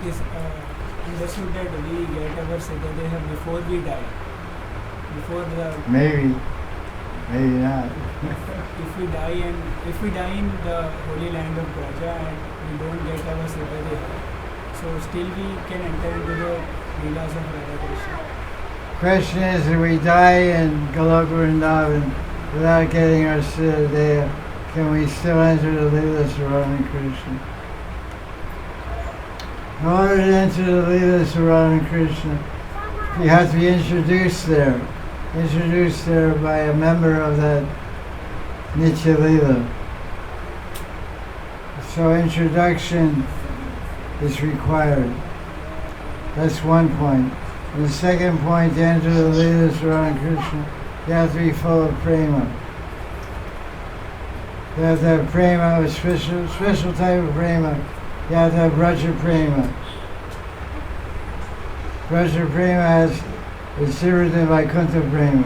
it is understood that we get our sadhya before we die. Before the Maybe not. if we die in the holy land of Braja and we don't get our sadhya, so still we can enter into the Leelas of Radha Krishna. Question is, if we die in Goloka Vrindavan without getting our sadhya, can we still enter the Leelas of Radha Krishna? In order to enter the Leelas of Radha Krishna, you have to be introduced there by a member of that Nitya Leela. So introduction is required. That's one point. And the second point, to enter the Leelas of Radha Krishna, you have to be full of prema. You have to have prema, a special type of prema. You have to have Braja prema. Braja prema is different than Vaikuntha prema.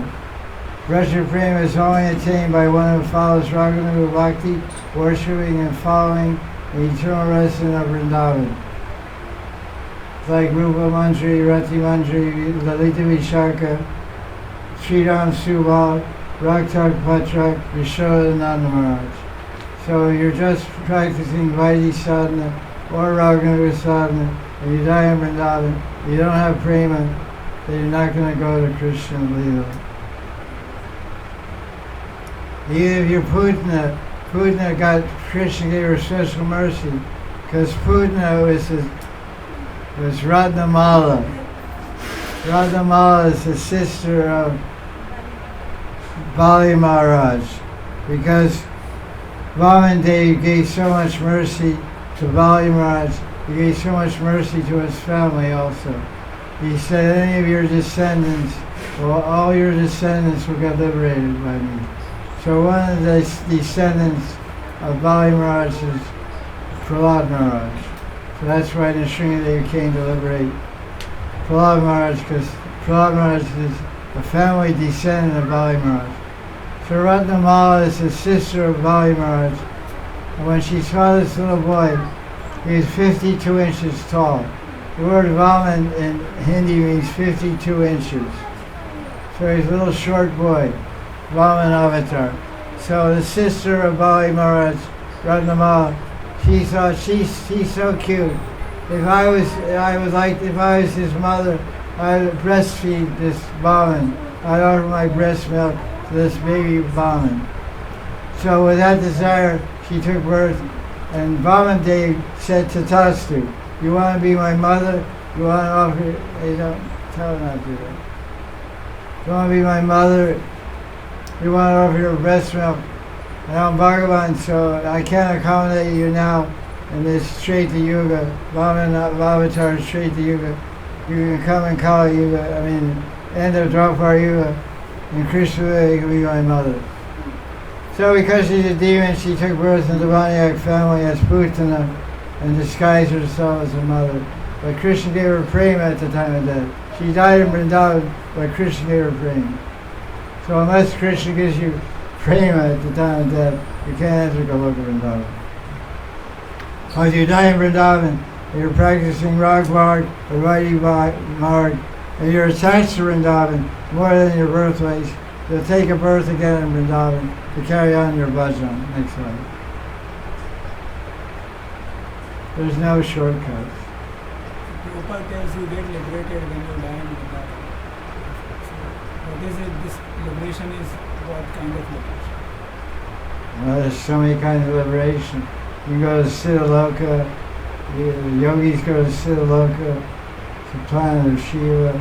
Braja prema is only attained by one who follows Raganuga Bhakti, worshipping and following the eternal resident of Vrindavan. Like Rupa Mandri, Rati Mandri, Lalita Vishaka, Sridham Subal, Raktak Patrak, Yashodananda Maharaj. So you're just practicing Vaidhi sadhana or Raganuga sadhana, and you die in Vrindavan, you don't have prema, then you're not going to go to Krishna Leela. Even if you're Putna got, Krishna gave her special mercy, because Putna was Ratnamala. Ratnamala is the sister of Bali Maharaj, because Vamandev gave so much mercy to Bali Maharaj, he gave so much mercy to his family also. He said, any of your descendants, well, all your descendants will get liberated by me. So one of the descendants of Bali Maharaj is Prahlad Maharaj. So that's why Nrsimhadev came to liberate Prahlad Maharaj, because Prahlad Maharaj is a family descendant of Bali Maharaj. So Ratnamala is the sister of Bali Maharaj. And when she saw this little boy, he was 52 inches tall. The word Vaman in Hindi means 52 inches. So he's a little short boy, Vaman avatar. So the sister of Bali Maharaj, Ratnamala, she thought she's so cute. If I was his mother, I'd breastfeed this Vaman. I'd offer my breast milk to this baby Vaman. So with that desire, she took birth, and Vamandev said to Tastu, you want to be my mother? You want to offer, they don't tell her not to do that. You want to be my mother? You want to offer your breast milk? And I'm Bhagavan, so I can't accommodate you now in this Treta Yuga, Vavatar Treta Yuga. You can come in Kali Yuga, end of Dwapar Yuga, and Krishna, you can be my mother. So because she's a demon, she took birth in the Vanayak family as Putana and disguised herself as a mother. But Krishna gave her prema at the time of death. She died in Vrindavan, but Krishna gave her prema. So unless Krishna gives you prema at the time of death, you can't enter Goloka Vrindavan. Or if you die in Vrindavan, and you're practicing Rag Marg or Vaidhi Marg, and you're attached to Vrindavan more than your birthplace, you'll take a birth again in Vrindavan to carry on your bhajan next life. There's no shortcuts. Gopal tells you get liberated when you die in Vrindavan. So what is it? This liberation is what kind of liberation? Well, there's so many kinds of liberation. You can go to Siddhaloka, the yogis go to Siddhaloka, the planet of Shiva.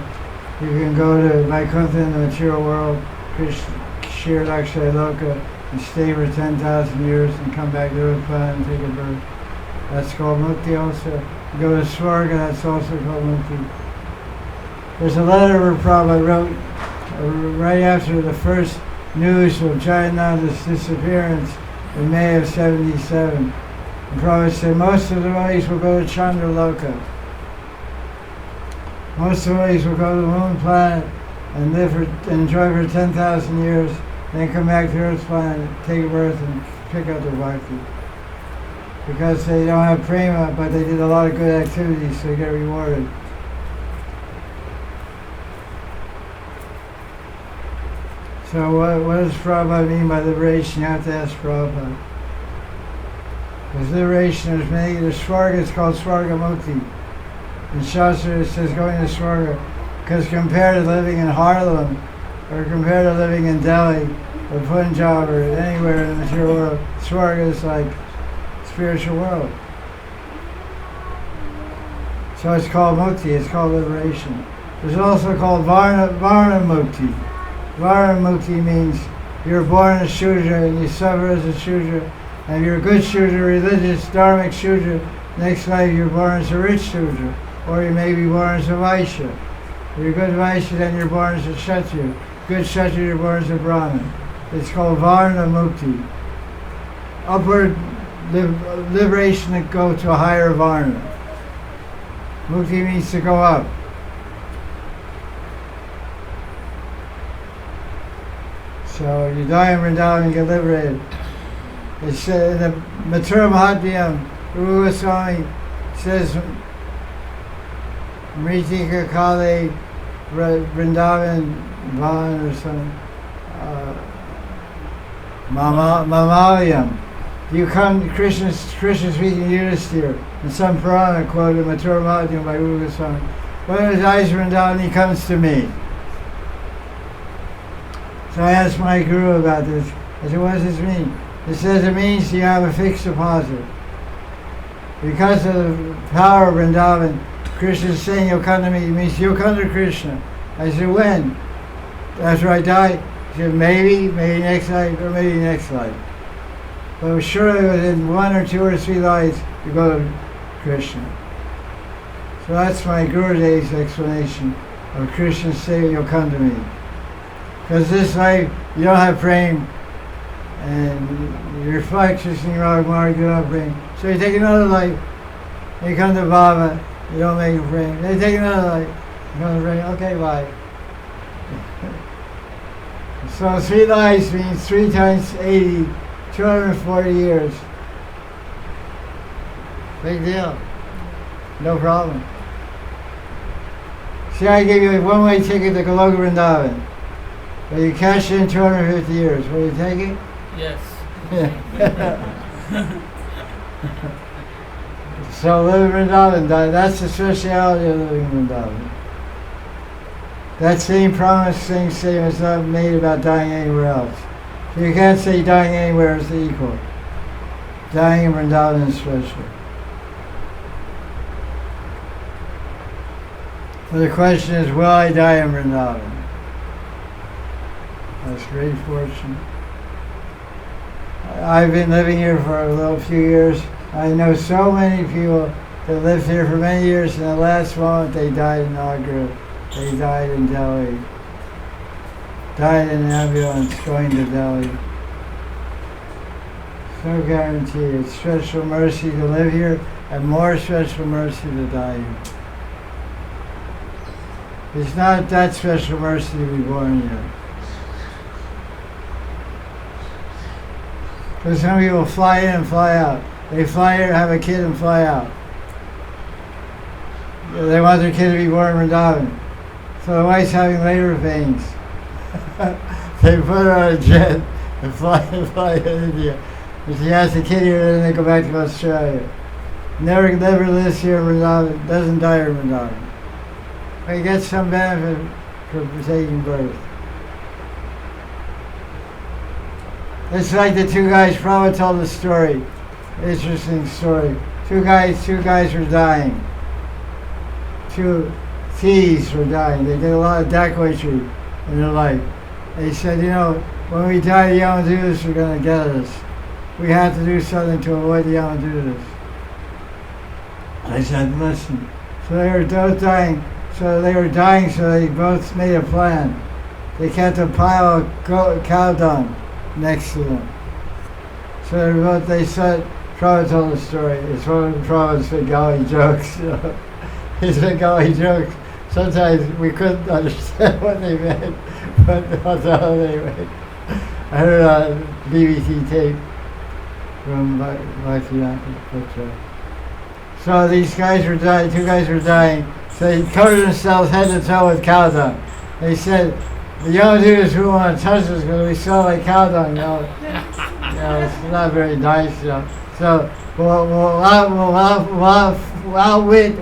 You can go to Vaikuntha in the material world, Shirdakshay Loka, and stay for 10,000 years and come back to the planet and take a birth. That's called mukti also. You go to Svarga, that's also called mukti. There's a letter where Prabhupada wrote right after the first news of Jayananda's disappearance in May of 77. And Prabhupada said most of the devotees will go to Chandraloka. Most of the devotees will go to the moon planet and enjoy for 10,000 years, then come back to Earth's planet, take a birth, and pick up their bhakti. because they don't have prema, but they did a lot of good activities, so they get rewarded. So what does Prabhupada mean by liberation? You have to ask Prabhupada. Because liberation, there's Svarga, it's called Svarga Mukti. In Shastra it says going to Svarga, because compared to living in Harlem, or compared to living in Delhi, or Punjab, or anywhere in the material world, Svarga is like spiritual world. So it's called Mukti, it's called liberation. It's also called Varna Mukti. Varna Mukti means you're born a Shudra and you suffer as a Shudra, and you're a good Shudra, religious, dharmic Shudra. Next life you're born as a rich Shudra, or you may be born as a Vaishya. If you're a good Vaishya, then you're born as a Kshatriya. Good Kshatriya, you're born as a Brahmin. It's called Varna Mukti. Upward liberation to go to a higher Varna. Mukti means to go up. So you die in Vrindavan and get liberated. It's in the Mathura Mahatyam, Rupa Swami says, Mritika Kale Vrindavan Van or something. Mamalayam. You come, Krishna speaking to Yudhisthira, in some Purana quote in Mathura Mahatyam by Rupa Swami. When he dies in Vrindavan, he comes to me. So I asked my guru about this. I said, what does this mean? It says it means you have a fixed deposit. Because of the power of Vrindavan, Krishna is saying you'll come to me. It means you'll come to Krishna. I said, when? After I die? He said, maybe next life, or maybe next life. But surely within 1 or 2 or 3 lives, you go to Krishna. So that's my Gurudev's explanation of Krishna saying you'll come to me. Because this life, you don't have prema, and your reflections in your Marg, you don't have prema. So you take another life, and you come to Baba, you don't make a prema. Then you take another life, you come to prema, okay, bye. So 3 lives means 3 times 80, 240 years. Big deal. No problem. See, I gave you a one-way ticket to Goloka Vrindavan. But you cash in 250 years. Will you take it? Yes. So live in Vrindavan, that's the speciality of living in Vrindavan. That same promise, same statement is not made about dying anywhere else. So you can't say dying anywhere is equal. Dying in Vrindavan is special. So the question is, will I die in Vrindavan? That's great fortune. I've been living here for a little few years. I know so many people that lived here for many years, and the last moment they died in Agra. They died in Delhi. Died in an ambulance going to Delhi. No guarantee. It's special mercy to live here, and more special mercy to die here. It's not that special mercy to be born here. Because some people fly in and fly out. They fly here, have a kid, and fly out. They want their kid to be born in Vrindavan. So the wife's having labor pains. They put her on a jet and fly to India. If she has a kid here, then they go back to Australia. Never lives here in Vrindavan, doesn't die in Vrindavan. But he gets some benefit for taking birth. It's like the 2 guys, Prabhupada told the story. Interesting story. Two guys were dying. 2 thieves were dying. They did a lot of dacoitry in their life. They said, when we die, the Yamadutas are going to get us. We have to do something to avoid the Yamadutas. I said, listen. So they were both dying. So they both made a plan. They kept a pile of cow dung next to them. So they said, Prabhupada told the story. It's one of Prabhupada's Bengali jokes. His Bengali jokes. Sometimes we couldn't understand what they meant, but that's how they meant. I heard on BBC tape. from Bhaktivedanta Putra. So these guys were dying, 2 guys were dying, so they covered themselves head to toe with cow dung. They said, the young dudes who want to touch us because we smell like cow dung, it's not very nice, So we'll outwit,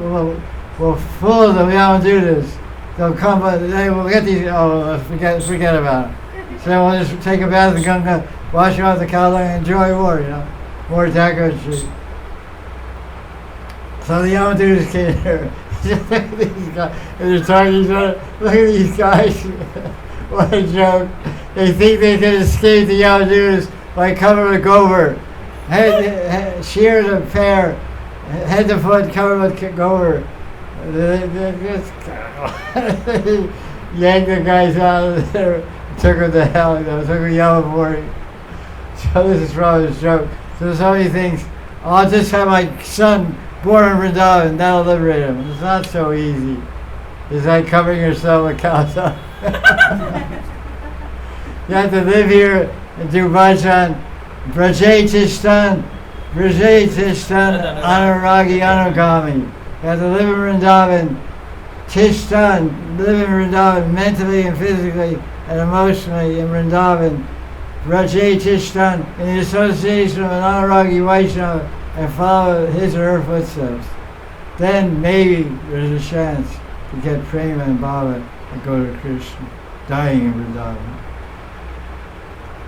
we'll fool them, we don't do this. They'll come, but they will get these, forget about it. So we'll just take a bath in Ganga, wash off the cow dung, and enjoy war, more Thakurji. So the young dudes came here. Look at these guys. They're talking to each other. Look at these guys. What a joke. They think they can escape the young dudes by covered with gober. Sheared a pair, head to foot covered with gober. They yanked the guys out of there, took them to hell, took them yellow boarding. So this is probably a joke. So somebody thinks, I'll just have my son born in Vrindavan, that'll liberate him. It's not so easy. It's like covering yourself with cow dung. You have to live here and do bhajan. Brajay Tishtan, Anuragi Anugami. You have to live in Vrindavan. Tishtan, live in Vrindavan mentally and physically and emotionally in Vrindavan. Brajay Tishtan, in the association of an Anuragi Vaisnava, and follow his or her footsteps. Then maybe there's a chance to get Prema and Baba and go to Krishna, dying in Vrindavan.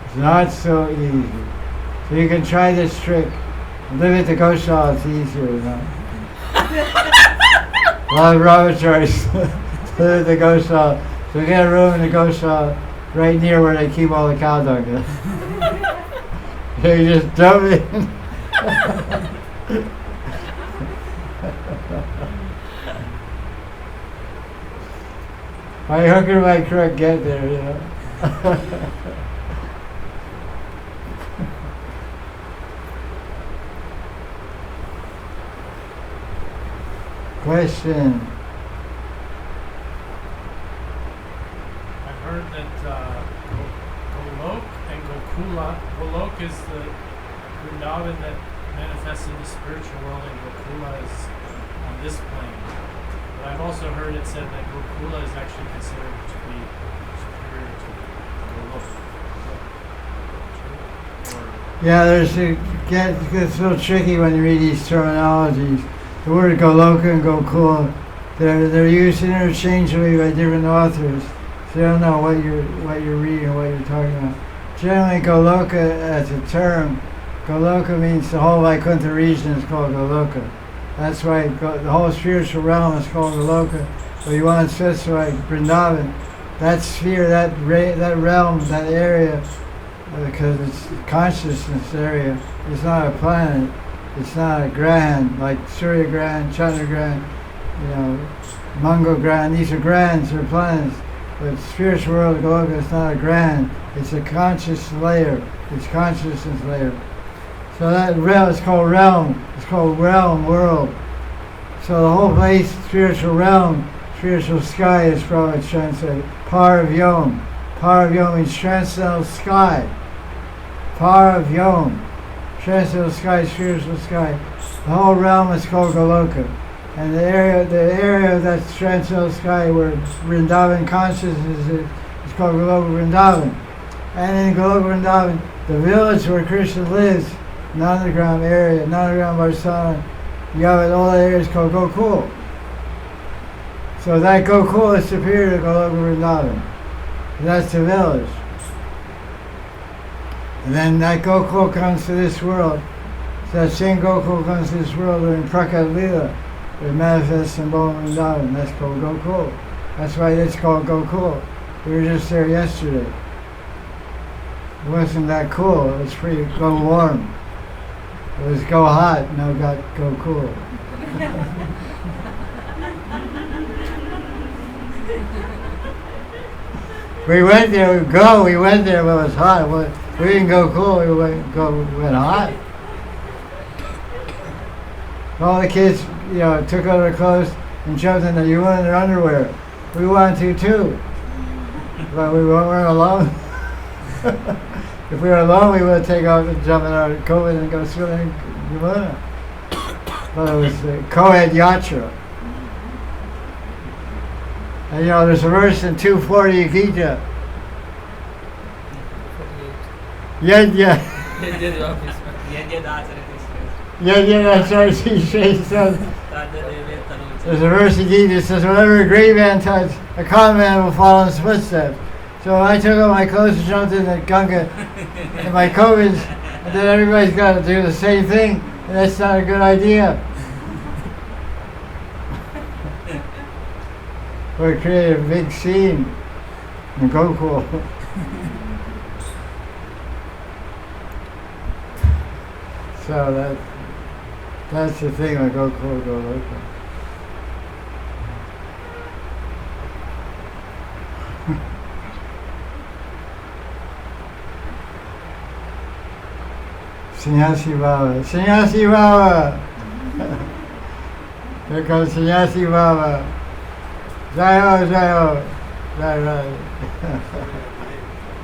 It's not so easy. So you can try this trick. Live at the Goshala, it's easier, A lot of brahmacharis live at the Goshala. So we get a room in the Goshala right near where they keep all the cow dung. So you just dump it in. By hook or by crook, get there, Question. I've heard that Golok and Gokula, Golok is the Vrindavan that manifests in the spiritual world, and Gokula is on this plane. But I've also heard it said that Gokula is actually considered to be superior to Golok. Yeah, it gets a little tricky when you read these terminologies. The word Goloka and Gokula, they're used interchangeably by different authors. So you don't know what you're reading or what you're talking about. Generally, Goloka as a term, Goloka means the whole Vaikuntha region is called Goloka. That's why the whole spiritual realm is called Goloka. But you want to specify Vrindavan, that sphere, that realm, that area, because it's consciousness area. It's not a planet. It's not a grand, like Surya Grand, Chandra Grand, Mangal Grand. These are grands, they're planets. But spiritual world, Goloka, is not a grand. It's a conscious layer. It's consciousness layer. So that realm is called realm. It's called realm, world. So the whole place, spiritual realm, spiritual sky is probably translated. Par of Yom. Par of Yom means transcendental sky. Par of Yom. Transcendental sky, spiritual sky. The whole realm is called Goloka. And the area of that transcendental sky where Vrindavan consciousness is called Goloka Vrindavan. And in Goloka Vrindavan, the village where Krishna lives, Nandagram area, Nandagram Varsana, you have all that area is called Gokul. So that Gokul is superior to Goloka Vrindavan. That's the village. And then that Gokul comes to this world. So that same Gokul comes to this world during Prakat Lila. It manifests in Bhoma Vrindavan. That's called Gokul. That's why it's called Gokul. We were just there yesterday. It wasn't that cool. It was pretty go warm. It was go hot. Now got go cool. We went there. We went there, but it was hot. We didn't go cool. We went hot. All the kids, took out their clothes and jumped in there. You went in their underwear. We wanted to too, but we weren't alone. If we were alone, we would take off and jump in our COVID and go swimming in Yamuna. But it was the co-ed yatra. And you know, there's a verse in 240 Gita. Yadya. Yadya, that's our Sri says. There's a verse in Gita that says, whatever a great man touch, a common man will follow in his footsteps. So I took off my clothes and jumped in the Ganga and my covens, and then everybody's got to do the same thing, and that's not a good idea. We're creating a big scene in Gokul. So that's the thing with Gokul Goloka. Sannyasi Baba. Sannyasi Baba! Here comes Sannyasi Baba. Jaya Jaya Sri Radhe.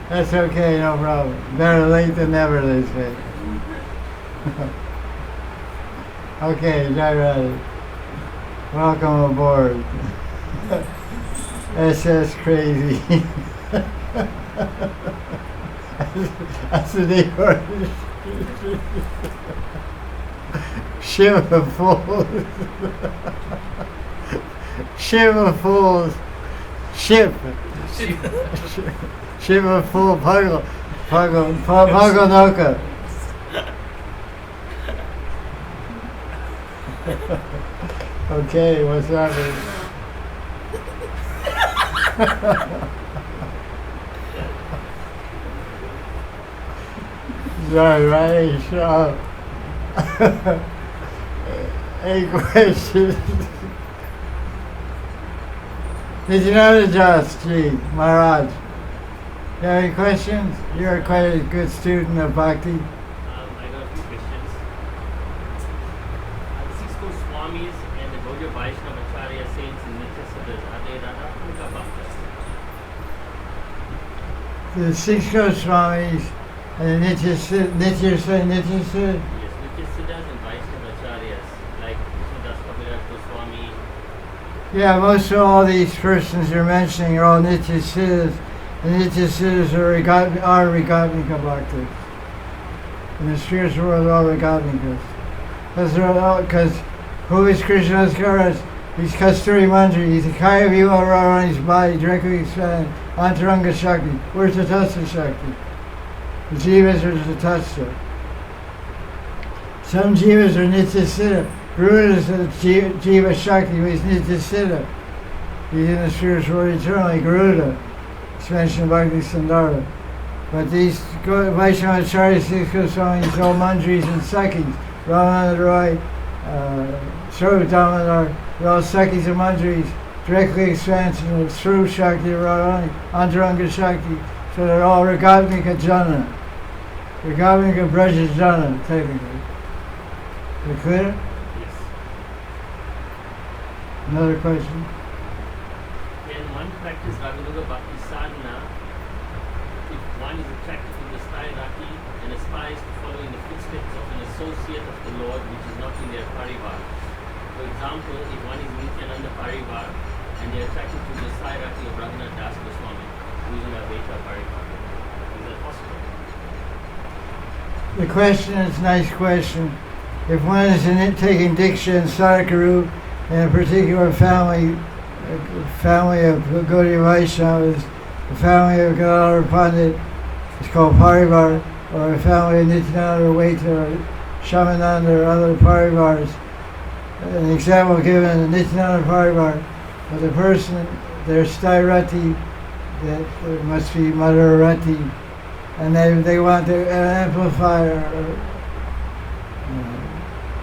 That's okay, no problem. Better late than never, they say. Okay, Jaya Radhe. Welcome aboard. SS Crazy. That's the name for it. Ship of fools. Ship of fools. Ship. Ship of fool. Paganoka. Okay, what's happening? Sorry, right? Sure. Any questions? Did you know the Jastri, Maharaj? You have any questions? You're quite a good student of Bhakti. I got a few questions. The six Goswamis and the Gaudiya Vaisnava Acharya saints in Nitya Siddhas, are they Radha Kunda Bhaktas? The six Goswamis and the Nitya Siddhas. Yes, Nitya Siddhas and Vaishnava Acharyas, like Krishnadas Kaviraj Goswami. Yeah, most of all these persons you're mentioning are all Nitya Siddhas. The Nitya Siddhas are Rigatmika Bhaktas. In the spiritual world, all Rigatmikas. Because who is Krishnadas Kaviraj? He's Kasturi Manjari. He's the Kaya Viva around his body, directly expanded. Antaranga Shakti. Where's the Tattva Shakti? The Jivas are the Tattva. Some Jivas are Nitya Siddha. Garuda is the Jiva Shakti, who is Nitya Siddha. He's in the spiritual world eternally. Garuda. It's mentioned in Bhakti Sandara. But these Vaishnava Acharyas, six Goswamis, all Manjaris and Sakhis. Ramananda Roy, Swarup Damodar, they're all Sakhis and Manjaris. Directly expansion of Swarup Shakti, Radharani, Antaranga Shakti. So they're all Rigatmika Jana. Rigatmika Braja Jana, technically. Is it clear? Yes. Another question? Can one practice Raganuga Bhakti sadhana if one is attracted to the hierarchy and aspires to follow in the footsteps of an associate of the Lord which is not in their parivar? For example, if one is Nityananda parivar and they are attracted to the hierarchy of Raghunath Das Goswami, who is in Advaita parivar, is that possible? The question is a nice question. If one is taking Diksha and Sadhakaru in a particular family of Gaudiya Vaishnavas, a family of Gadadhar Pandit, it's called Parivar, or a family of Nityananda or Vaita or Shamananda or other Parivars. An example given in the Nityananda Parivar, but the person, their Stairati, that must be Madhurati, and they want to amplify or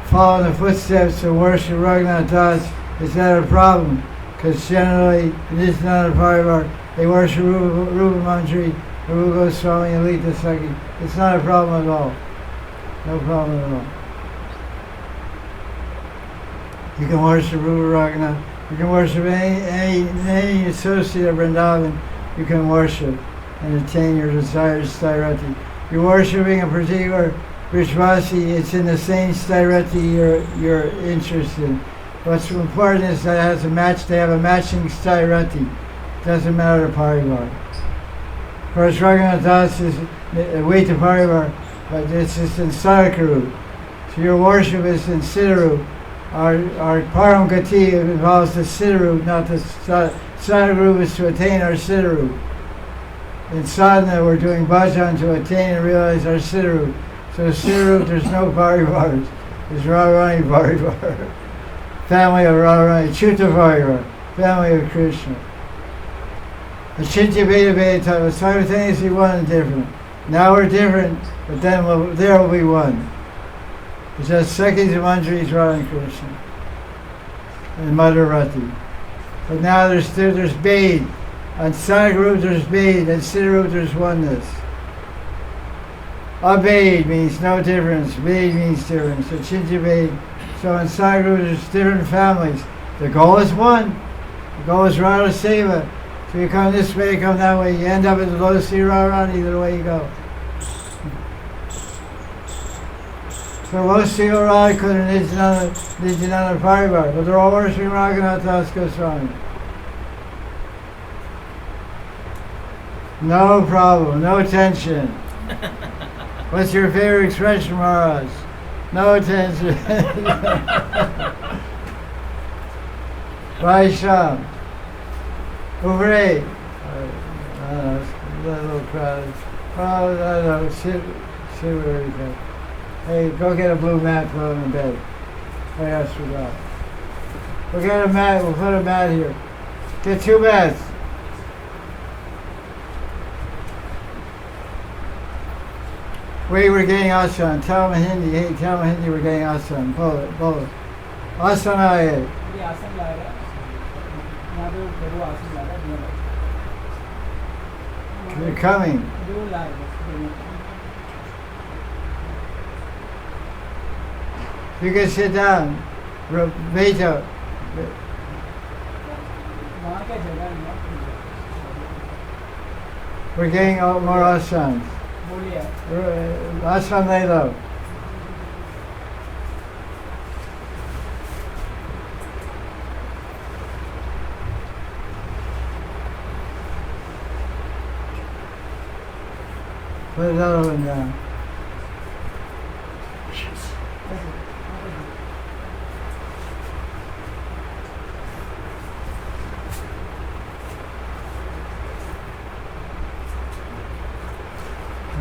follow in the footsteps of worship Raghunath Das. Is that a problem? Because generally, in Nityananda Parivar, they worship Rupa Manjari, Rupa Goswami, and Lita Sakhi. It's not a problem at all. No problem at all. You can worship Rupa Raghunath. You can worship any associate of Vrindavan. You can worship and attain your desired Stairati. you're worshipping a particular Vishwasi, it's in the same stairati you're interested in. What's important is that it has a match. They have a matching stairati. Doesn't matter the parivar. Of course, Raghunath Das is a way to parivar, but this is in Sadhakaru. So your worship is in Siddharu. Our Param Gati involves the Siddharu, not the Sadhakaru is to attain our Siddharu. In sadhana, we're doing bhajan to attain and realize our Siddharu. So Siddharu, there's no parivars. There's Radharani parivar. Family of Radharani, Chuta parivar, family of Krishna. The Chintya Veda Veda time was simultaneously one and different. Now we're different, but then there will be one. It's just Sekis and Manjaris, Radha and Krishna. And Madhurati. But now there's Bade. On Sadhakaru there's Bade, and Siddharu there's oneness. Abade means no difference, Bade means difference. So Chintya Veda. So in Sadhakaru there's different families. The goal is one. The goal is Radha Seva. So you come this way, you come that way, you end up at the lotus feet of Radharani, either way you go. So lotus feet of Radha Kunda, Nityananda Parivar, but they're all worshipping Raghunath Das Goswami. No problem, no tension. What's your favorite expression, Maharaj? No tension. Vaisham. Ouvre. It's a little crowded. Oh, no, sit where you can. Hey, go get a blue mat, put him in bed. I asked for that. We'll get a mat, we'll put a mat here. Get 2 mats. We're getting asan. Tell him in Hindi. Hey, tell him in Hindi we're getting asan. Bolo. Asan aaye. They're coming. You can sit down. Veta. We're getting more asans. Asan lay low. Put another one down.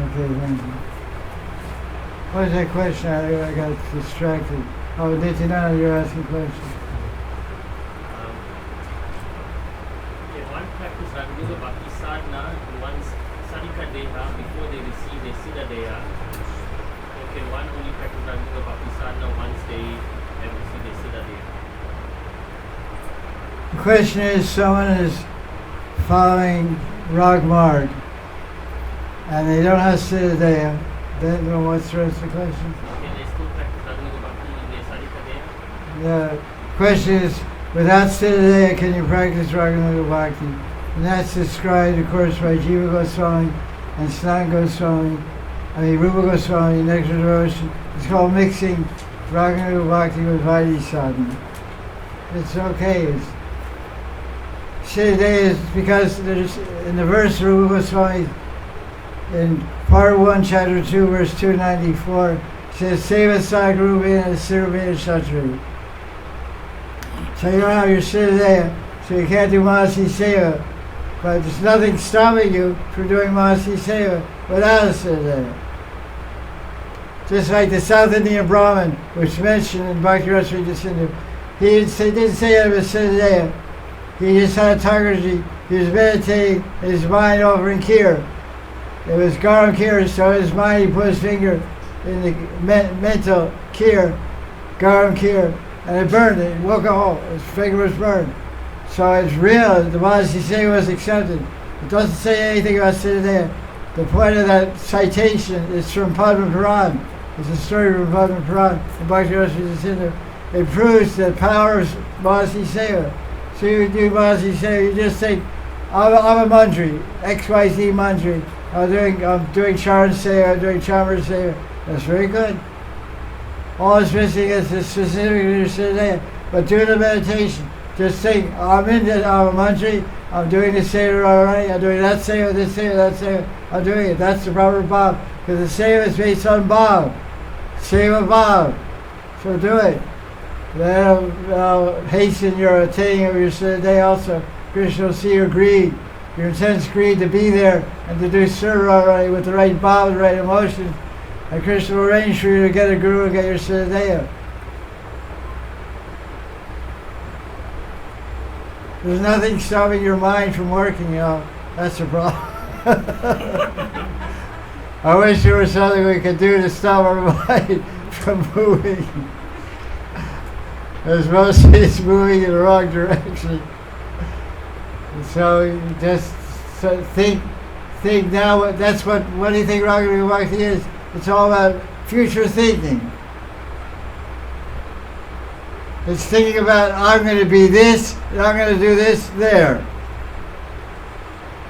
Okay, thank you. What was that question? I got distracted. Oh, Nityananda, you're asking questions. One practice Radha Bhakti sadhana, one's Sarika Deha before they receive their Siddha Deha. Okay, one only practice Radha Bhakti sadhana once they have received their Siddha Deha. The question is, someone is following Rag Marg and they don't have Siddha Deha. Then what's the rest of the question? Can they still practice Radha Bhakti in their Sarika Deha? The question is, without Siddha Deha, can you practice Raghunath Bhakti? And that's described, of course, by Jiva Goswami and Sanatana Goswami, Rupa Goswami, Nectar Devotion. It's called mixing Raghunath Bhakti with Vaidhi sadhana. It's okay. Siddha Deha is because there's, in the verse Rupa Goswami, in part 1, chapter 2, verse 294, it says, Seva Sagrubina Sirvina Shatri. So you don't have your Siddha Deha, so you can't do Mahasi Seva. But there's nothing stopping you from doing Mahasi Seva without a Siddha Deha. Just like the South Indian Brahmin, which is mentioned in Bhakti Rasa Sindhu, he didn't say that was Siddha Deha. He just had a Takarji. He was meditating, his mind over in Kir. It was Garam Kir, so his mind, he put his finger in the mental Kir, Garam Kir, and it burned it. He woke up, his finger was burned. So it's real, the Mahasi Seva was accepted. It doesn't say anything about Siddha Deha. The point of that citation is from Padma Puran. It's a story from Padma Puran in Bhakti Rasa Sindhu. It proves the power of Mahasi Seva. So you do Mahasi Seva, you just say, I'm a Mandri, XYZ Mandri, I'm doing Charan Seva, I'm doing Chamar Seva. That's very good. All it's missing is the specific Sadhya. But do the meditation. Just think, I'm in the mantra, I'm doing the Seva already, I'm doing that Seva, this Seva, that Seva, I'm doing it. That's the proper bhav. Because the Seva is based on bhav. Seva bhav. So do it. That'll hasten your attaining of your Sadhya also. Krishna will see your greed, your intense greed to be there and to do Seva already with the right bhav, the right emotion. And Krishna will arrange for you to get a guru and get your Sadhya. There's nothing stopping your mind from working, That's the problem. I wish there was something we could do to stop our mind from moving. As mostly it's moving in the wrong direction. So you just think now. What do you think Raga Bhakti is? It's all about future thinking. It's thinking about, I'm going to be this, and I'm going to do this there.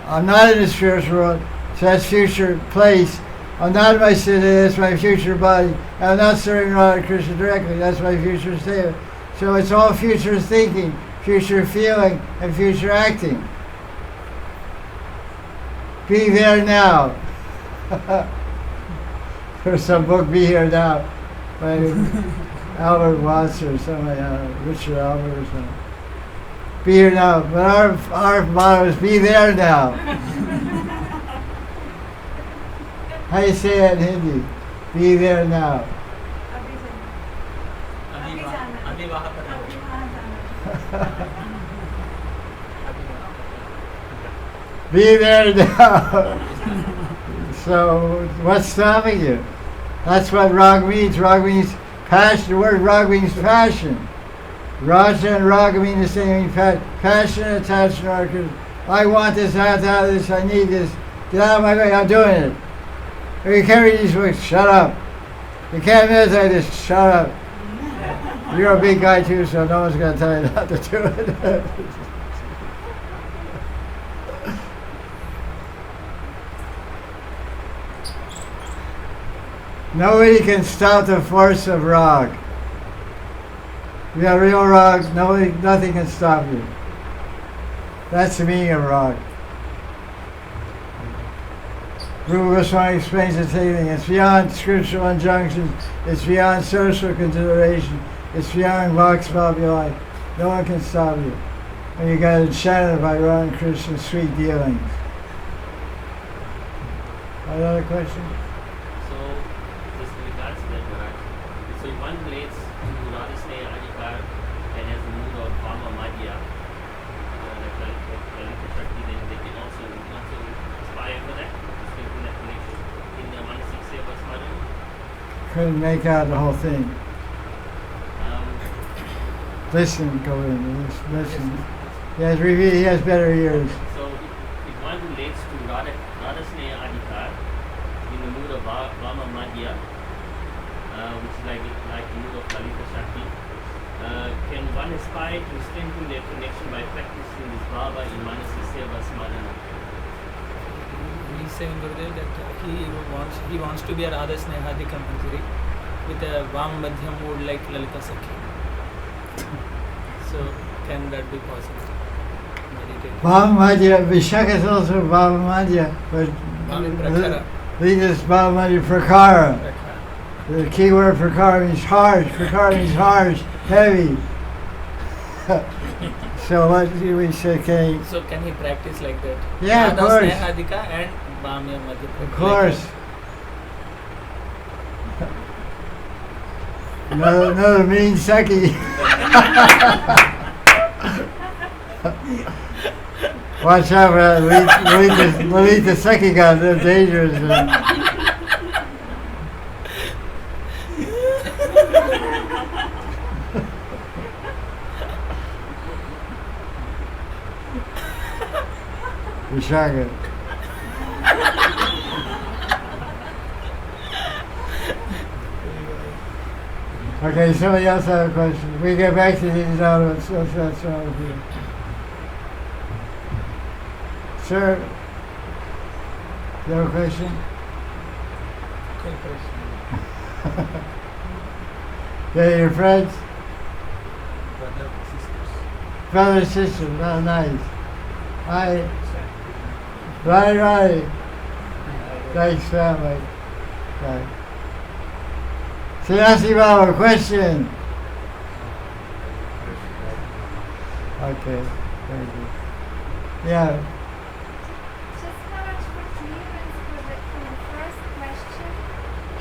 I'm not in the spiritual world, so that's future place. I'm not in my city, that's my future body. I'm not serving Radha Krishna directly, that's my future state. So it's all future thinking, future feeling, and future acting. Be there now. There's some book, Be Here Now, by Albert Watts or somebody, Richard Albert or something. Be here now. But our motto is be there now. How do you say that in Hindi? Be there now. Be there now. So what's stopping you? That's what rag means. Rag means passion. The word rag means passion. Raja and raga mean the same thing. Passion attached to Radha. I want this, I have to have this, I need this. Get out of my way, I'm doing it. If you can't read these books, shut up. You can't meditate this, shut up. You're a big guy too, so no one's going to tell you not to do it. Nobody can stop the force of rag. You got real rag, nothing can stop you. That's the meaning of rag. Rupa Goswami explains the same thing. It's beyond scriptural injunctions. It's beyond social consideration. It's beyond vox populi. No one can stop you. And you got enchanted by Radha Krishna's sweet dealings. Another question? So, just in regards to that, Maharaj, so if one relates to Radha Sneha Adhikar and has the mood of Vama Madhya, like Shakti, then they can also aspire for that, in that connection, in the Manasik Seva Smaran. Couldn't make out the whole thing. Listen, go in, listen. Yes, he has better ears. So, if one relates to Radha Sneha Adhikar in the mood of Vama Madhya, which is like the mood of Lalita Shakti, can one aspire to strengthen their connection by practicing this Baba in Manasik Seva Smarana? He's saying, Gurudev, that he wants to be a Radha Sneha Adhika Manjari with a Vam Madhyam mood like Lalita Sakhi. So, can that be possible? Bhava Madhya, Vishaka is also Bhava Madhya, but these is Bhava Madhya Prakara. The key word Prakara means harsh. Prakara means harsh, heavy. So what do we say? So can he practice like that? Yeah, of course. Sneha Adhika and Bhamya Madhya. Of course. No, mean Saki. Watch out for that. Lalita Saki got they're dangerous. Vishaka. Okay, somebody else have a question. We get back to these elements. That's all of you. Sir, You have a question? Okay, your friends? Brother, sister, oh, nice. Right. Thanks, family. Right. Sannyasi Baba, question? Okay, very good. Yeah. Just Maharaj, for clearance for the first question,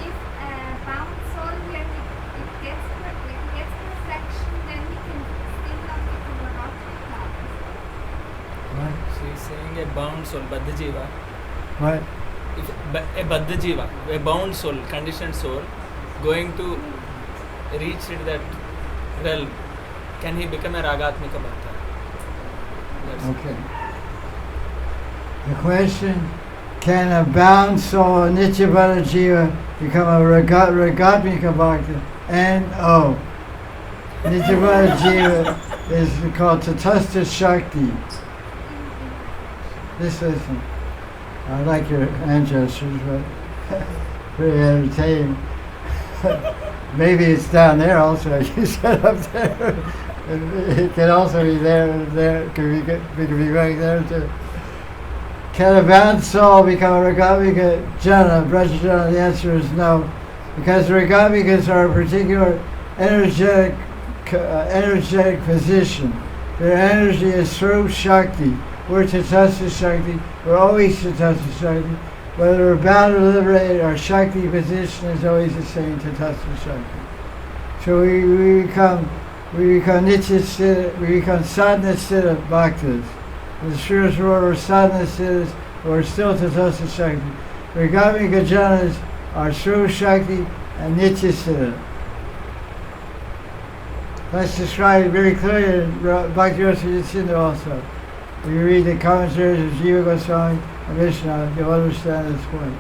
if bound soul, when it gets perfection, then we can still not become a Radha. What? So he's saying a bound soul, Baddha Jiva. What? If a Baddha Jiva, a bound soul, conditioned soul, going to reach that realm, can he become a Ragatmika Bhakta? Okay. The question, can a bound soul, a Nityabhata Jiva, become a Ragatmika Bhakta? And Nityabhata Jiva is called Tatastha Shakti. Just listen. I like your hand gestures, but pretty entertaining. Maybe it's down there also, as you said up there. It can also be there. We could be going there too. Can a bound soul become a Ragatmika Jana, Braja Jana? The answer is no. Because the Ragatmikas are a particular energetic position. Their energy is Swarup Shakti. We're Tatastha Shakti. We're always Tatastha Shakti. Whether we're bound or liberated, our Shakti position is always the same, Tatastha Shakti. So we become Nitya Siddha, we become Sadhana Siddha Bhaktas. In the spiritual world, we're Sadhana Siddhas, but we're still Tatastha Shakti. Ragatmika Janas are Swarup Shakti and Nitya Siddha. That's described very clearly in Bhakti Rasa Yudhsinda also. If you read the commentaries of Jiva Goswami and Vishnu, you'll understand this point.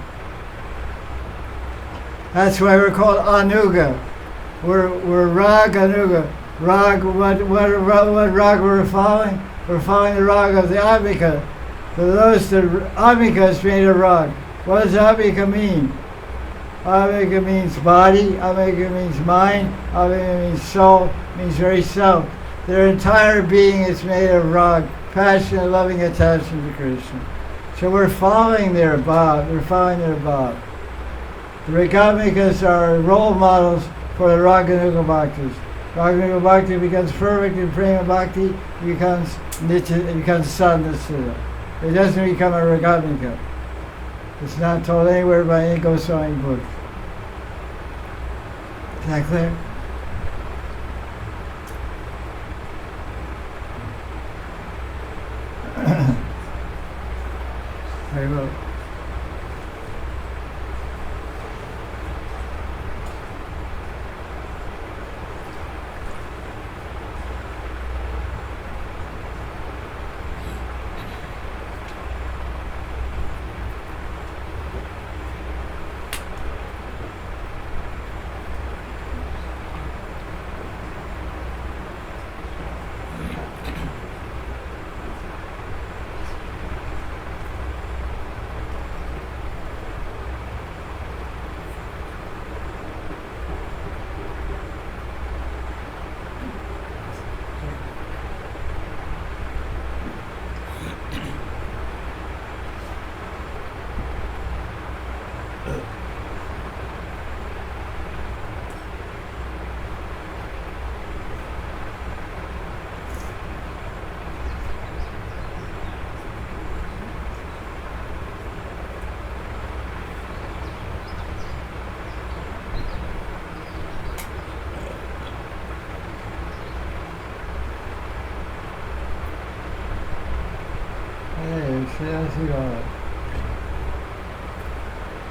That's why we're called Anuga. We're Rag Anuga. Rag, what rag we're following? We're following the rag of the Atmika. For those that Atmika is made of rag. What does Atmika mean? Atmika means body, Atmika means mind, Atmika means soul, means very self. Their entire being is made of rag, passion and loving attachment to Krishna. So we're following their bhav, The Ragatmikas are role models for the Raganuga Bhaktas. Raganuga Bhakti becomes perfect in Prema Bhakti, becomes Sadhana Siddha. It doesn't become a Ragatmika. It's not told anywhere by any Goswami book. Is that clear? Very well.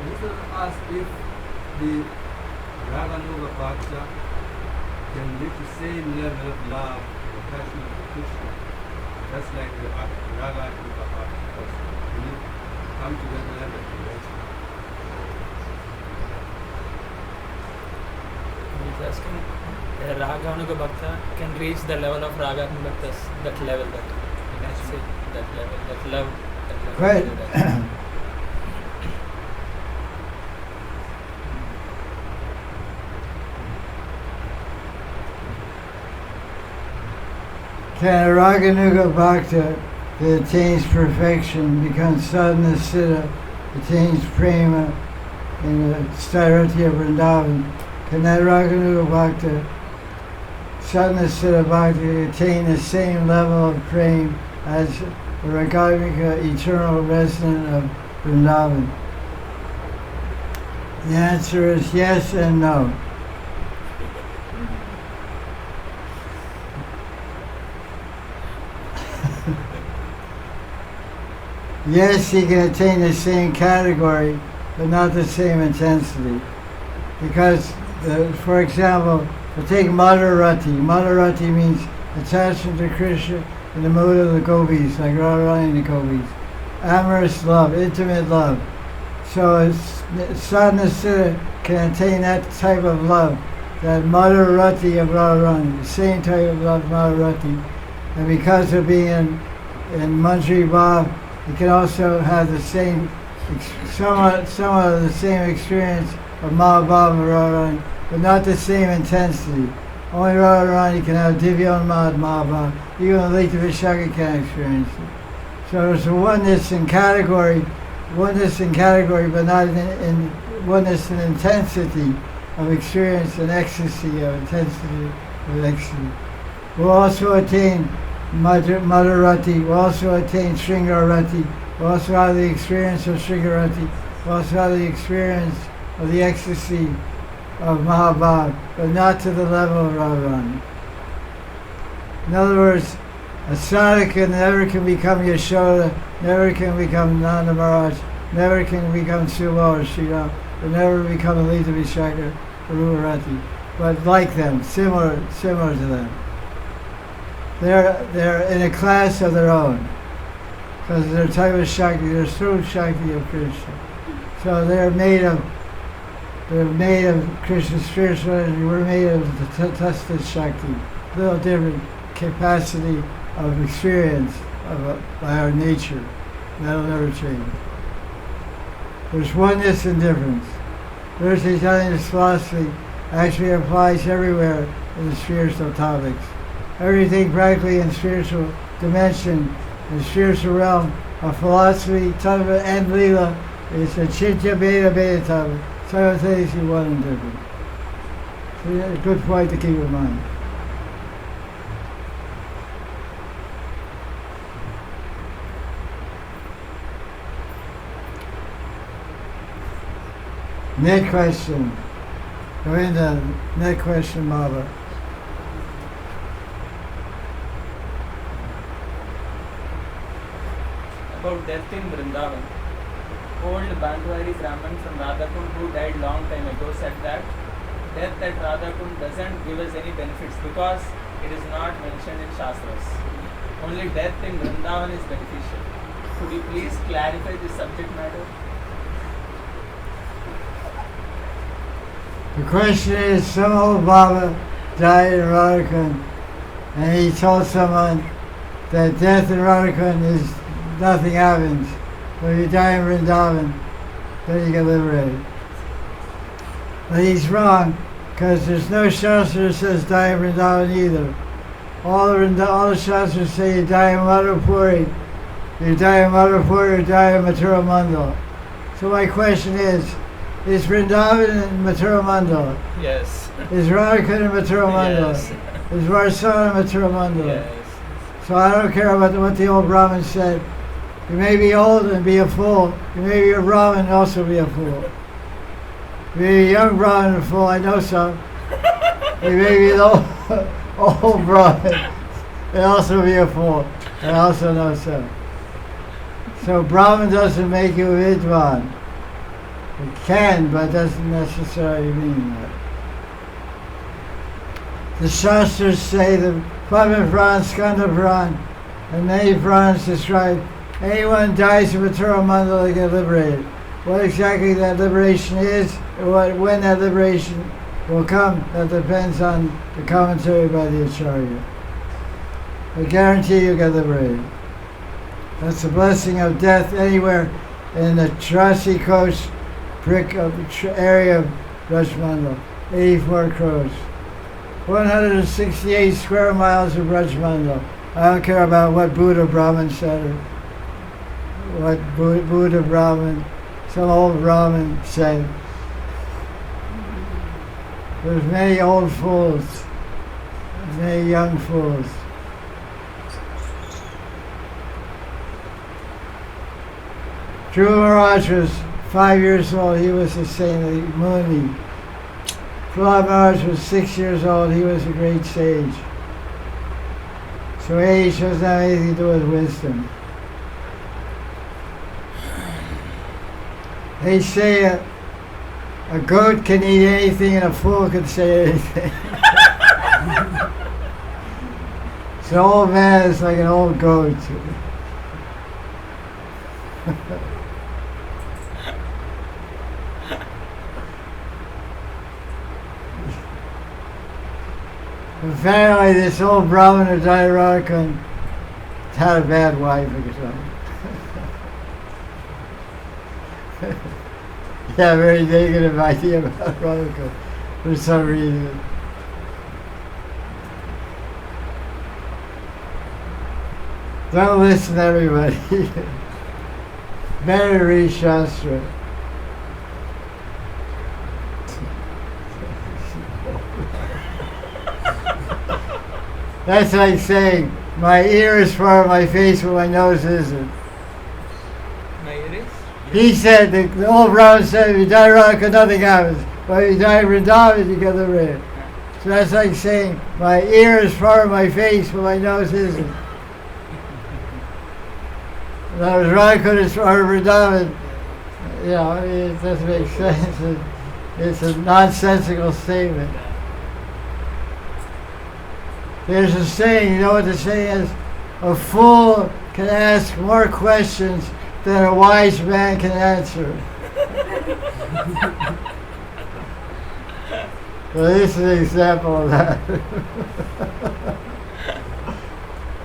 Jesus asked if the Raganuga Bhakta can reach the same level of love and attachment to Krishna, just like the Raganuga Bhakta. Can you come to that level? He's asking, a Raganuga Bhakta can reach the level of Raganuga Bhaktas, that level, that love. Right. Can a Raganuga Bhakta that attains perfection, becomes sadhana siddha, attains prema in the Stairati of Vrindavan, can that Raganuga Bhakta, sadhana siddha Bhakta, attain the same level of prema as the Ragamika eternal resident of Vrindavan? The answer is yes and no. Yes, he can attain the same category, but not the same intensity. Because, for example, take Madhurati. Madhurati means attachment to Krishna in the mode of the gopis, like Radharani and the gopis. Amorous love, intimate love. So sadhana siddha can attain that type of love, that Madhurati of Radharani, the same type of love, Madhurati. And because of being in Manjari Bhav, you can also have the same, somewhat of the same experience of Mahabhav and Radharani, but not the same intensity. Only Radharani can have Divyonmad Mahabhav. Even Lita Vishaka can experience it. So there's a oneness in category, but not in oneness in intensity of experience and ecstasy of intensity of ecstasy. We'll also attain Madhurati, we also attain Sringarati, we also have the experience of Sringarati, we also have the experience of the ecstasy of Mahabhav, but not to the level of Radharani. In other words, a sadhaka never can become Yashoda, never can become Nanda Maharaj, never can become Sula or Sriram, or never become Lita Vishaka or Ruparati, but like them, similar to them. They're in a class of their own, because they're type of Shakti, they're true Shakti of Krishna. So they're made of Krishna's spiritual energy, we're made of the Tasta Shakti, a little different capacity of experience by our nature. That'll never change. There's oneness and difference. Versatility's philosophy actually applies everywhere in the spiritual topics. Everything practically in spiritual dimension, in the spiritual realm of philosophy, tattva, and lila is a chitya beta tattva, simultaneously one and different. So yeah, a good point to keep in mind. Next question. Go into next question, Baba. About death in Vrindavan. Old Bandwari Brahman from Radha Kunda who died long time ago said that death at Radha Kunda doesn't give us any benefits because it is not mentioned in Shastras. Only death in Vrindavan is beneficial. Could you please clarify this subject matter? The question is, some old Baba died in Radha Kunda, and he told someone that death in Radha Kunda is nothing happens. But if you die in Vrindavan, then you get liberated. But he's wrong, because there's no Shastra that says die in Vrindavan either. All the Shastras say you die in Madhupuri. You die in Madhupuri, you die in Mathura Mandala. So my question is Vrindavan in Mathura Mandala? Yes. Is Radha Kunda in Mathura Mandala? Yes. Is Varsana in Mathura Mandala? Yes. So I don't care about what the old Brahmin said. You may be old and be a fool. You may be a Brahmin and also be a fool. You may be a young Brahmin and a fool, I know some. You may be an old Brahmin and also be a fool. I also know some. So Brahmin doesn't make you a Vidwan. It can, but doesn't necessarily mean that. The Shastras say the Padma Puran, Skanda Puran, and many Purans describe anyone dies in Mathura Mandala, they get liberated. What exactly that liberation is, or when that liberation will come, that depends on the commentary by the Acharya. I guarantee you get liberated. That's the blessing of death anywhere in the Trasi Coast area of Brajmandal, 84 crores. 168 square miles of Brajmandal, I don't care about what Buddha Brahmin said or what Buddha Brahmin, some old Brahmin said. There's many old fools, many young fools. Dhruva Maharaj was 5 years old, he was a saintly Muni. Prahlad Maharaj was 6 years old, he was a great sage. So age doesn't have anything to do with wisdom. They say a goat can eat anything and a fool can say anything. So an old man is like an old goat. Apparently this old Brahmana Jaya Jaya had a bad wife or something. Yeah, very negative idea about Radha for some reason. Don't listen to everybody. Better read Shastra. That's like saying, my ear is part of my face, but my nose isn't. My ear is? He said, the old Brahmin said, if you die Radha, nothing happens. But if you die Vrindavan, you get the red. So that's like saying, my ear is part of my face, but my nose isn't. In other words, Radha Kunda is part of Vrindavan. You know, I mean, it doesn't make sense. It's a nonsensical statement. There's a saying, you know what the saying is? A fool can ask more questions than a wise man can answer. Well, this is an example of that.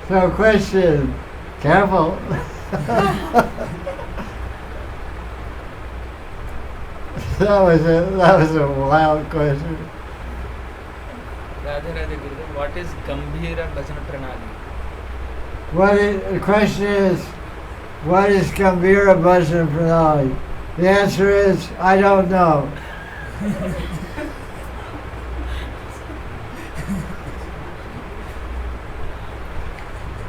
So question, careful. That was a wild question. Radhe Radhe Gurudev, what is Gambhira Bhajana Pranali? The question is, what is Gambhira Bhajana Pranali? The answer is, I don't know.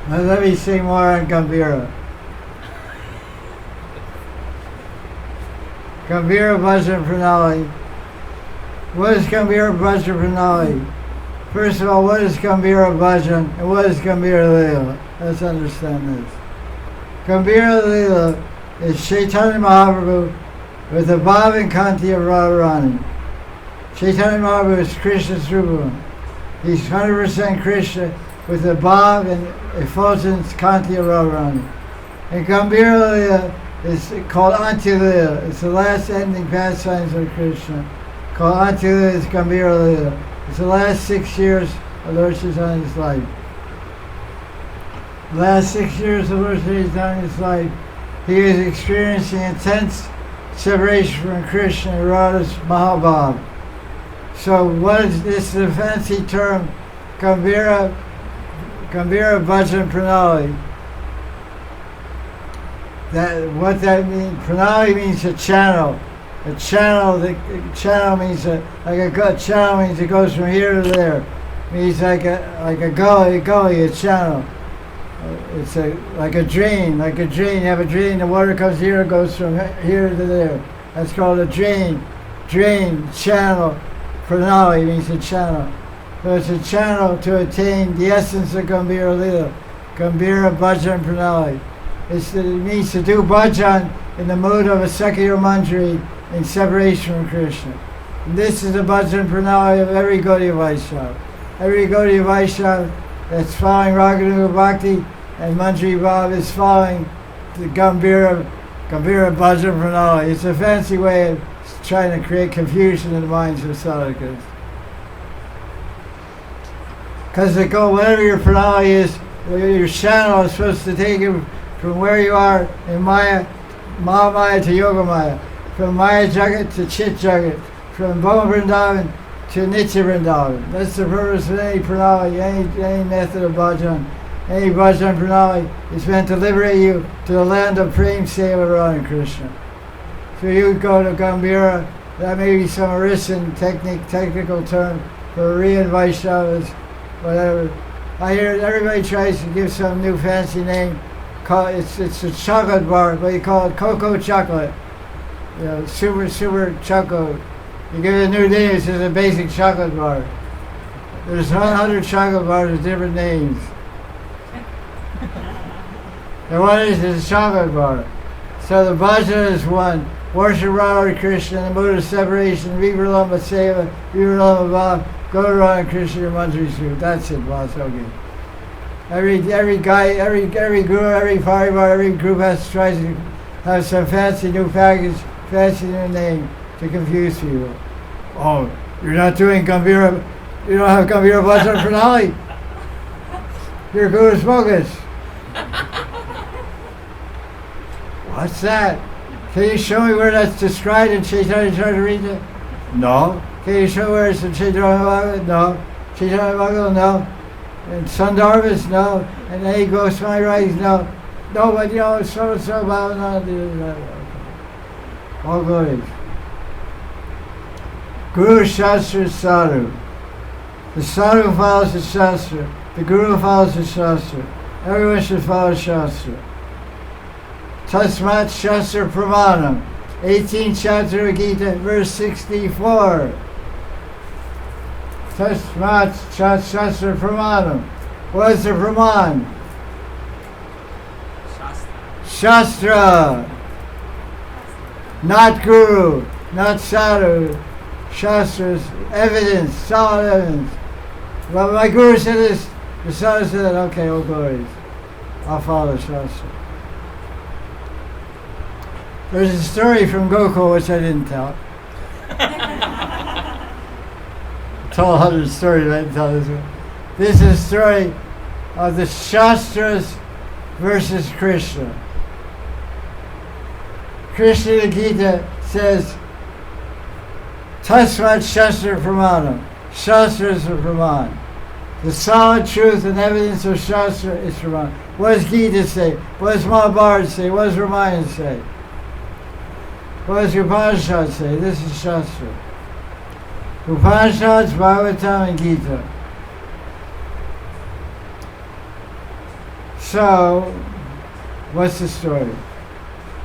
Now let me sing more on Gambhira. Gambhira Bhajana Pranali. What is Gambhira Bhajana Pranali? First of all, what is Gambhira Bhajan and what is Gambhira Leela? Let's understand this. Gambhira Leela is Chaitanya Mahaprabhu with the Bhav and Kanti of Radharani. Chaitanya Mahaprabhu is Krishna's Rupa. He's 100% Krishna with the Bhav and effulgence Kanti of Radharani. And Gambhira Leela is called Antya Leela. It's the last ending pastimes of Krishna. Called Antya Leela is Gambhira Leela. It's the last 6 years of Lord Chaitanya's life. The last 6 years of Lord Chaitanya's life, he is experiencing intense separation from Krishna and Radha's Mahabhav. So what is this? Is a fancy term, Gambhira Bhajan Pranali. What that means? Pranali means a channel. A channel. The channel means channel means it goes from here to there. It means like a gully, a channel. It's like a drain. You have a drain. The water comes here, it goes from here to there. That's called a drain. Drain, channel. Pranali means a channel. So it's a channel to attain the essence of Gambhira Leela. Gambhira Bhajan Pranali. It means to do bhajan in the mood of a Sakya Manjari in separation from Krishna. And this is the bhajan pranali of every Gaudiya Vaisnava. Every Gaudiya Vaisnava that's following Raganuga Bhakti and Manjari Bhav is following the Gambhira bhajan pranali. It's a fancy way of trying to create confusion in the minds of sadhakas. Because they go, whatever your pranali is, your channel is supposed to take you from where you are in Maya, Mahamaya to Yogamaya, from Maya Jagat to Chit Jagat, from Bhoma Vrindavan to Nitya Vrindavan. That's the purpose of any pranali, any method of bhajan. Any bhajan pranali is meant to liberate you to the land of Prem Seva Radha Krishna. So you go to Gambhira, that may be some arisen technical term for Aryan Vaishnavas, whatever. I hear everybody tries to give some new fancy name. It's a chocolate bar, but you call it cocoa chocolate. You know, super chocolate. You give it a new name, it's just a basic chocolate bar. There's 100 chocolate bars with different names. And one is a chocolate bar. So the bhajan is one. Worship Radha Krishna in the mood of separation. Viva Lama Seva, Viva Lama Bhav. Go to Radha Krishna, your mantra suit. That's it, boss. Okay. Every guy, every guru, every parivar, every group has to try to have some fancy new package, fancy new name to confuse people. Oh, you're not doing Gambhira, you don't have Gambhira Bhajan Pranali. Your guru's bogus. What's that? Can you show me where that's described in Chaitanya Charitamrita? No. Can you show where it's in Chaitanya Bhagavad? No. Chaitanya Bhagavad? No. And Sandarbhas? No. And any Goswami writings? No. No, but you know, so about all good. Guru Shastra Sadhu. The Sadhu follows the Shastra. The Guru follows the Shastra. Everyone should follow Shastra. Tasmat Shastra Pramanam. 18th chapter of Gita, verse 64. Tasmat Shastra Pramanam. What is the Praman? Shastra. Not Guru, not Sadhu. Shastra's evidence, solid evidence. Well, my Guru said this, the Sadhu said, okay, all glories. I'll follow Shastra. There's a story from Gokul which I didn't tell. I told 100 stories, I didn't tell this one. This is a story of the Shastras versus Krishna. Krishna in the Gita says, Tasmat Shastra Pramanam. Shastra is the Praman. The solid truth and evidence of Shastra is Praman. What does Gita say? What does Mahabharata say? What does Ramayana say? What does Upanishad say? This is Shastra. Upanishads, Bhagavatam, and Gita. So, what's the story?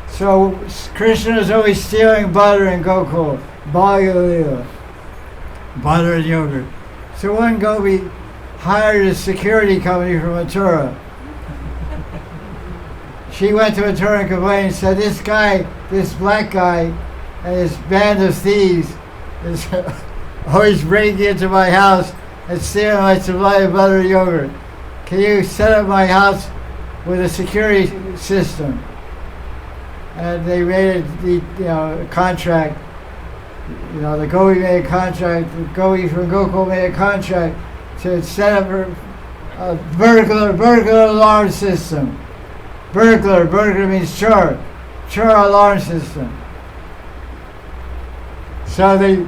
So, Krishna is always stealing butter in Gokul. Bhagavad butter and yogurt. So one Gopi hired a security company from Mathura. She went to Mathura and complained and said, this guy, this black guy, and his band of thieves is always breaking into my house and stealing my supply of butter and yogurt. Can you set up my house with a security system? And they made a contract. You know, the Gopi made a contract, the Gopi from Gokul made a contract to set up a burglar alarm system. Burglar means chore alarm system. So they,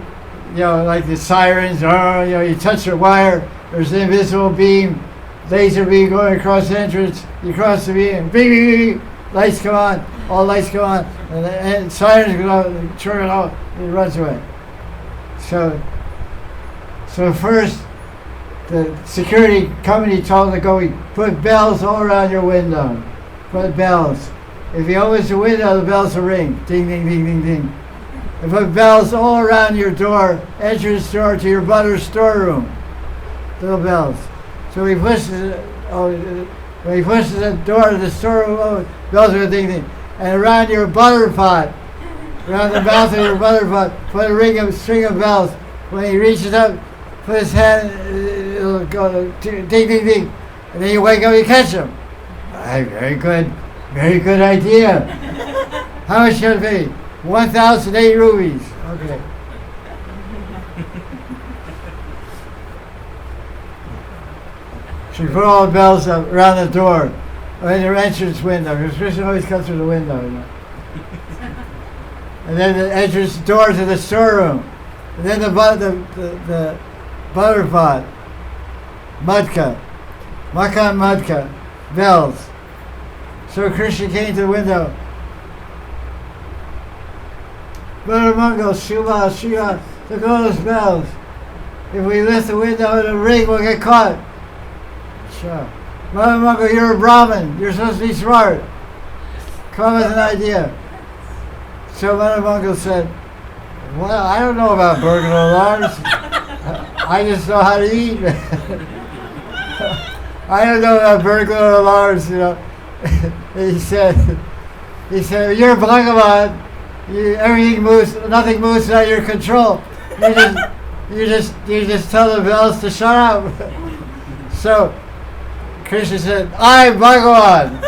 like the sirens, you touch a wire, there's an invisible beam, laser beam going across the entrance, you cross the beam, beep, beep, beep, lights come on, all lights come on, and sirens go out, chore it out, it runs away. So first, the security company told the Gopi, put bells all around your window. Put bells. If you open the window, the bells will ring. Ding, ding, ding, ding, ding. And put bells all around your door, entrance door to your butter storeroom. Little bells. So he pushes when he pushes the door to the storeroom open, bells are ding, ding. And around your butter pot, around the mouth of your butter pot, put a string of bells. When he reaches up, put his hand, it'll go ding, ding, ding. And then you wake up, you catch him. Very good idea. How much should it be? 1,008 rupees. Okay. She put all the bells up around the door, or in the entrance window, because Krishna always comes through the window. And then the entrance door to the storeroom. And then the butter pot, Makan Madka. bells. So Krishna came to the window. Brother Mungo, Shiva, Shiva, look at all those bells. If we lift the window and the ring, we'll get caught. Sure. Brother Mungo, you're a Brahmin. You're supposed to be smart. Come up with an idea. So Mother Mungo said, well, I don't know about burglar alarms. I just know how to eat. I don't know about burglar alarms, you know. He said, you're a Bhagavan. Everything moves, nothing moves without your control. You just tell the bells to shut up. So Krishna said, I'm Bhagavan.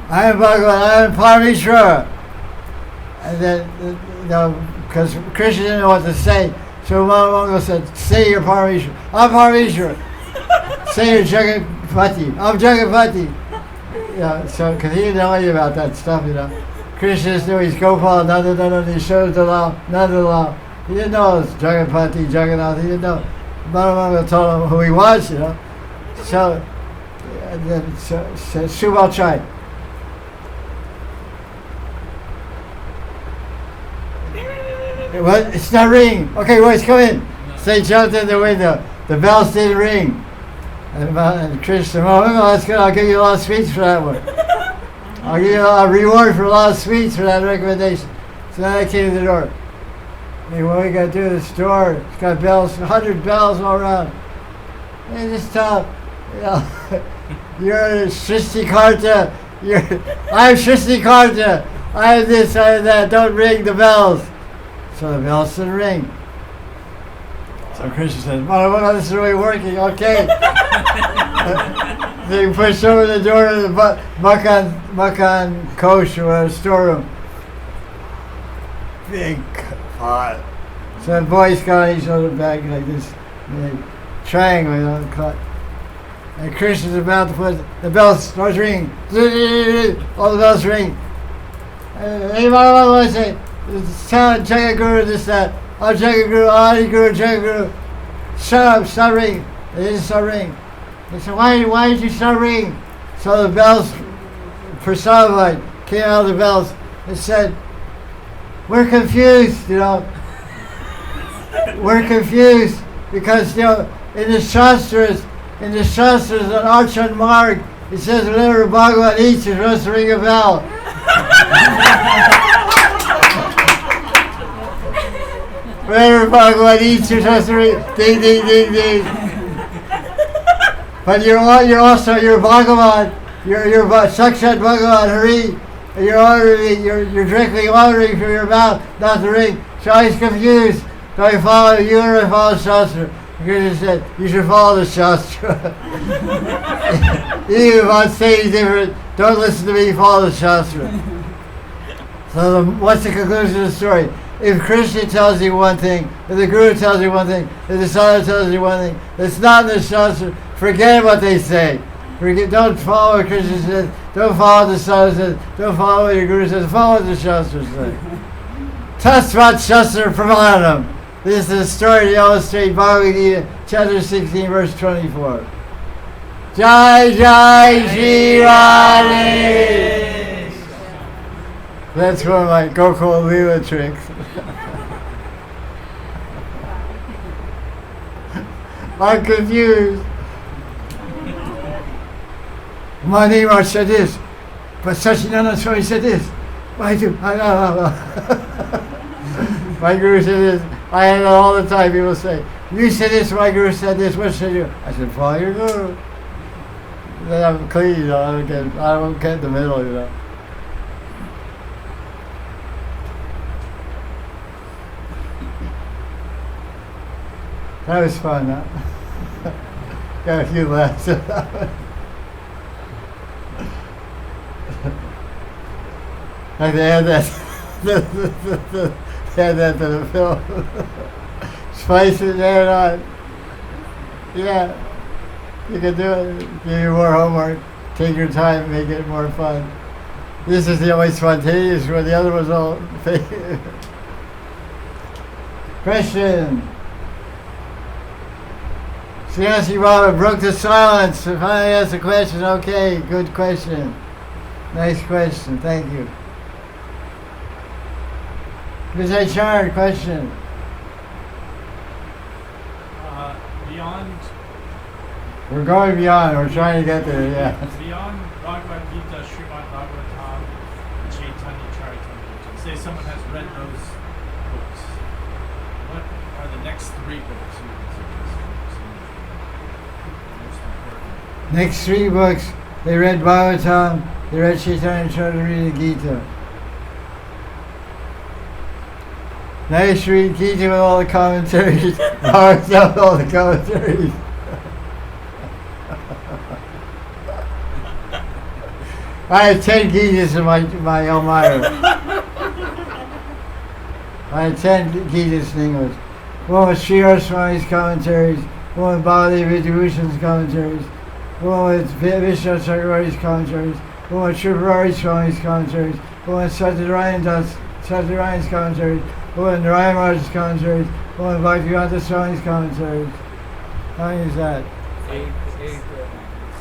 I'm Bhagavan, I'm Parameshwara. And then, you know, because Krishna didn't know what to say, so Mahamongo said, say you're Parameshwara. I'm Parameshwara. Say you're Jagapati. I'm Jagapati. You know, so, because he didn't know anything about that stuff, you know. Krishna just knew he's Gopal, Nanda, he showed the law, Nanda law. He didn't know it was Jagapati, Jagannath, he didn't know. Mahamongo told him who he was, you know. So, and then, Subal tried. What? It's not ringing. Okay, boys, come in. So they jumped in the window. The bells didn't ring. And Krishna said, oh, that's good. I'll give you a lot of sweets for that one. I'll give you a reward for a lot of sweets for that recommendation. So then I came to the door. Hey, what we got to do at this door? It's got bells, 100 bells all around. And just tell them, you know, you're Srishti Karta. I'm Srishti Karta. I am this, I am that. Don't ring the bells. So the bells didn't ring. So Krishna said, well, this is really working, okay. They pushed over the door to the Makan Kosh, or storeroom. Big pot. So the boys got each other back like this, triangle, you know, cut. And Krishna's about to put the bells starts ringing. All the bells ring. Hey, what I say? Sound Jagaguru, this, that. Oh, Jagaguru, Adi Guru, Jagaguru. Shut up, stop ringing. They didn't start ringing. They said, why did you start ringing? So the bells personified came out of the bells and said, we're confused, you know. We're confused because, you know, in the Shastras on Archan Marg, it says whenever Bhagavan eats, you're supposed to ring a bell. Whenever Bhagavan eats, you're supposed to ring ding, ding, ding, ding. But you're Bhagavan, you're Sakshat Bhagavan, Hari, and you're directly ordering from your mouth, not the ring. So he's confused. Do I follow you or I follow Shastra? Krishna said, you should follow the Shastra. Even if I say different, don't listen to me, follow the Shastra. So what's the conclusion of the story? If Krishna tells you one thing, if the Guru tells you one thing, if the sadhana tells you one thing, that's not in the Shastra, forget what they say. Don't follow what Krishna says, don't follow what the sadhana says, don't follow what your Guru says, follow what the Shastra says. Tasvat Shastra Pramanam. This is a story to illustrate Bhagavad Gita, chapter 16, verse 24. Jaya Jaya Sri Radhe. That's one of my Gokul Leela tricks. I'm confused. Maharaj said this, but Sachinanda Swami said this. Why do? My Guru said this. I had it all the time. People say, you said this, my Guru said this, what should I do? I said, follow your Guru. Then I'm clean, you know, I don't get in the middle, you know. That was fun, huh? Got a few laughs. Like they had that, they had that to the film. Spice it there on. Yeah, you can do it. Give you more homework. Take your time, make it more fun. This is the only spontaneous one. The other was all fake. Question. Sriyasi Baba broke the silence to finally ask a question. Okay, good question. Nice question, thank you. Vijay question. Beyond We're going beyond, we're trying to get there, yeah. beyond Bhagavad Gita, Srimad Bhagavatam, Chaitanya Charitamrita, say someone has read those books, what are the next 3 books you would suggest most important? Next 3 books, they read Bhagavatam, they read Chaitanya Charitamrita Gita. Nice read Gita with all the commentaries, Bhagavatam with all the commentaries. I have 10 Gitas in my Elmira. I have 10 Gitas in English. One with Sri Swami's commentaries, one with Babaji Vidyabhushan's commentaries, one with Vishnu Chakravarti's commentaries, one with Tripurari Swami's commentaries, one with Satyanarayan's commentaries, one with Narayana Maharaj's commentaries, one with Bhaktivedanta Swami's commentaries. How many is that?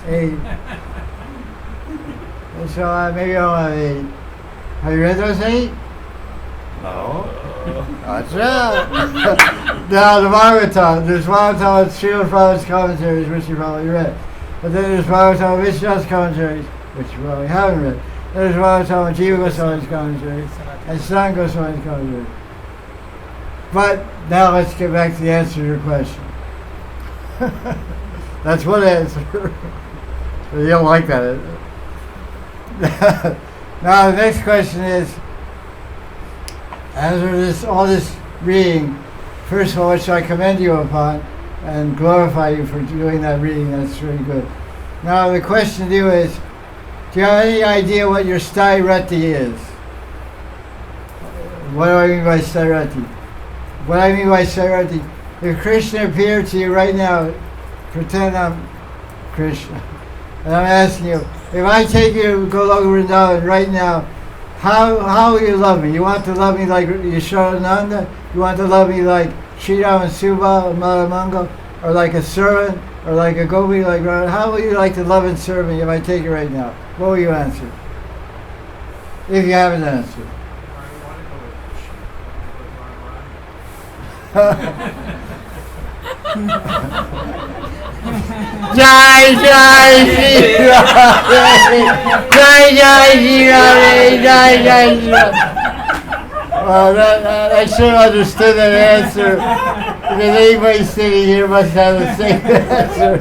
8. So maybe I'll have 8. Have you read those 8? No. That's right. Now the Bhagavatam. There's Bhagavatam with Srila Prabhupada's commentaries, which you probably read. But then there's Bhagavatam with Vishnu's commentaries, which you probably haven't read. There's Bhagavatam with Jiva Goswami's commentaries and Sanat Goswami's commentaries. But now let's get back to the answer to your question. That's one answer. You don't like that. Now the next question is, as all this reading, first of all, which I commend you upon and glorify you for doing that reading, that's really good. Now the question to you is, do you have any idea what your Stairati is? What do I mean by Stairati? What I mean by Stairati, if Krishna appeared to you right now, pretend I'm Krishna, and I'm asking you, if I take you to Goloka Vrindavan right now, how will you love me? You want to love me like Yashodananda? You want to love me like Sridham and Subha and Madhamangal? Or like a servant? Or like a gopi? Like Radha? How will you like to love and serve me if I take you right now? What will you answer? If you haven't answered. Jai Jai Sri Radhe, Jai Jai Sri Radhe, Jai Jai Sri Radhe. Well, I should have understood that answer, because anybody sitting here must have the same answer.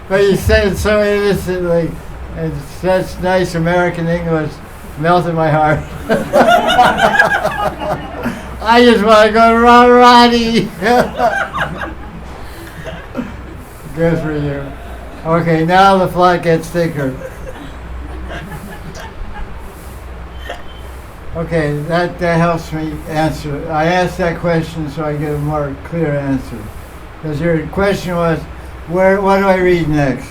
But you said it so innocently, and such nice American English, melted my heart. I just want to go to Radharani. Good for you. Okay, now the flight gets thicker. Okay, that helps me answer. I asked that question so I get a more clear answer. Because your question was, what do I read next?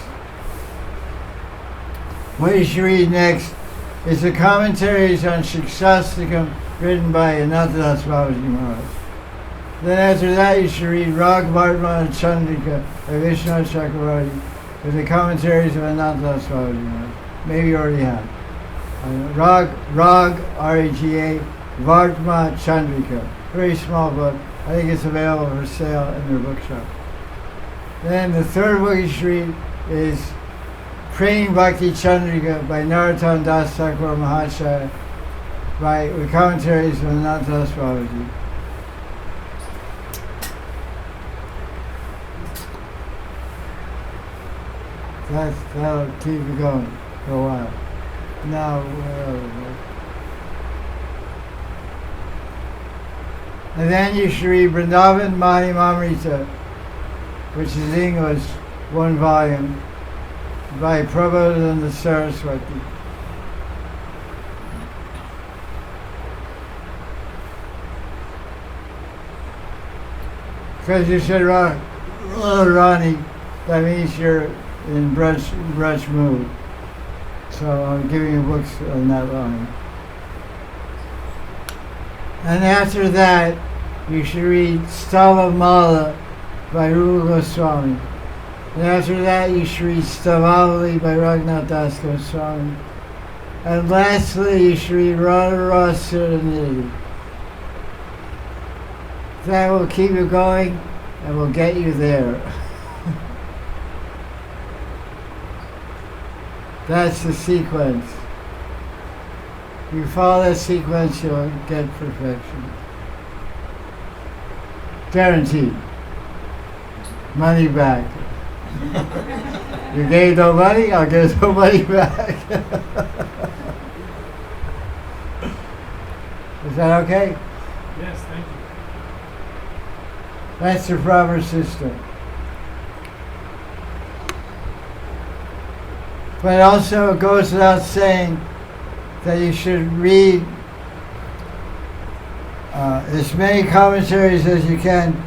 What you should read next is the commentaries on Shikshastakam written by Anantadas Babaji Maharaj. Then after that you should read Rag, Vartman, and Chandrika by Vishnu Chakravarti with the commentaries of Anantadas Babaji Maharaj. Maybe you already have. Rag, R-A-G-A, Vartma Chandrika. Very small book. I think it's available for sale in their bookshop. Then the third book you should read is Praying Bhakti Chandrika by Narottam Das Thakur Mahashaya with commentaries of Anantadas Babaji. That'll keep you going for a while. Now, and then you should read Vrindavan Mahimamrita, which is English, 1 volume, by Prabodhananda Saraswati. Because you said Rani, that means you're in brunch mood. So I'm giving you books on that line. And after that, you should read Stava Mala by Rupa Goswami. And after that you should read Stavavali by Raghunath Das Goswami. And lastly you should read Radha Rasa Nidhi. That will keep you going and will get you there. That's the sequence. If you follow that sequence, you'll get perfection. Guaranteed. Money back. You gave no money, I'll give no money back. Is that okay? Yes, thank you. That's the proper system. But also it goes without saying that you should read as many commentaries as you can.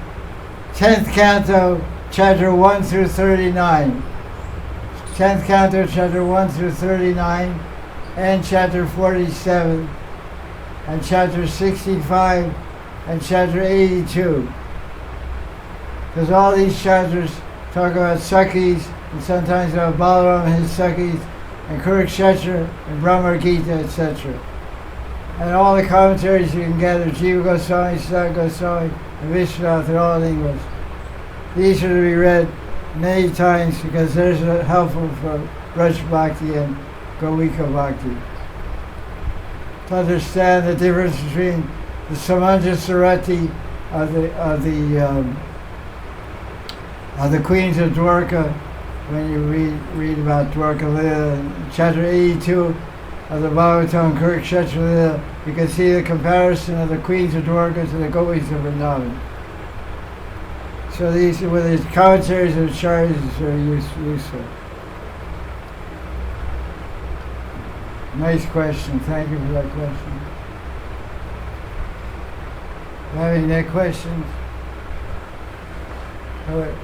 10th Canto, chapter 1 through 39. 10th Canto, chapter 1 through 39, and chapter 47, and chapter 65, and chapter 82. Because all these chapters talk about Sakis, and sometimes about Balaram and his Sakis, and Kurukshetra, and Brahma Gita, etc. And all the commentaries you can get are Jiva Goswami, Siddhanta Goswami, and Vishwanath, they're all in English. These are to be read many times because they're helpful for Raj Bhakti and Govika Bhakti. To understand the difference between the Samanjasarati of the queens of Dwarka, when you read about Dwarka Lila, in chapter 82 of the Bhagavatam Kurukshetra Lila, you can see the comparison of the queens of Dwarka to the gopis of Vrindavan. So these, with these commentaries and charts, is very useful. Nice question. Thank you for that question. Have any other questions? All right.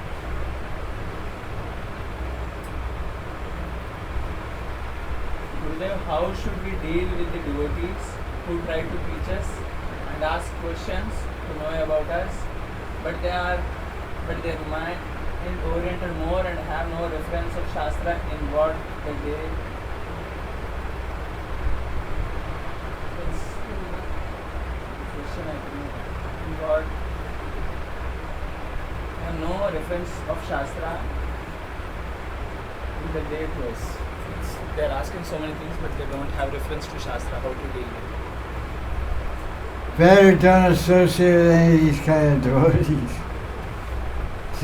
Gurudev, how should we deal with the devotees who try to teach us and ask questions to know about us, but they remain oriented more and have no reference of Shastra in what they God have no reference of Shastra in the day to us. They are asking so many things, but they don't have reference to Shastra. How to deal with it? Better don't associate with any of these kind of devotees.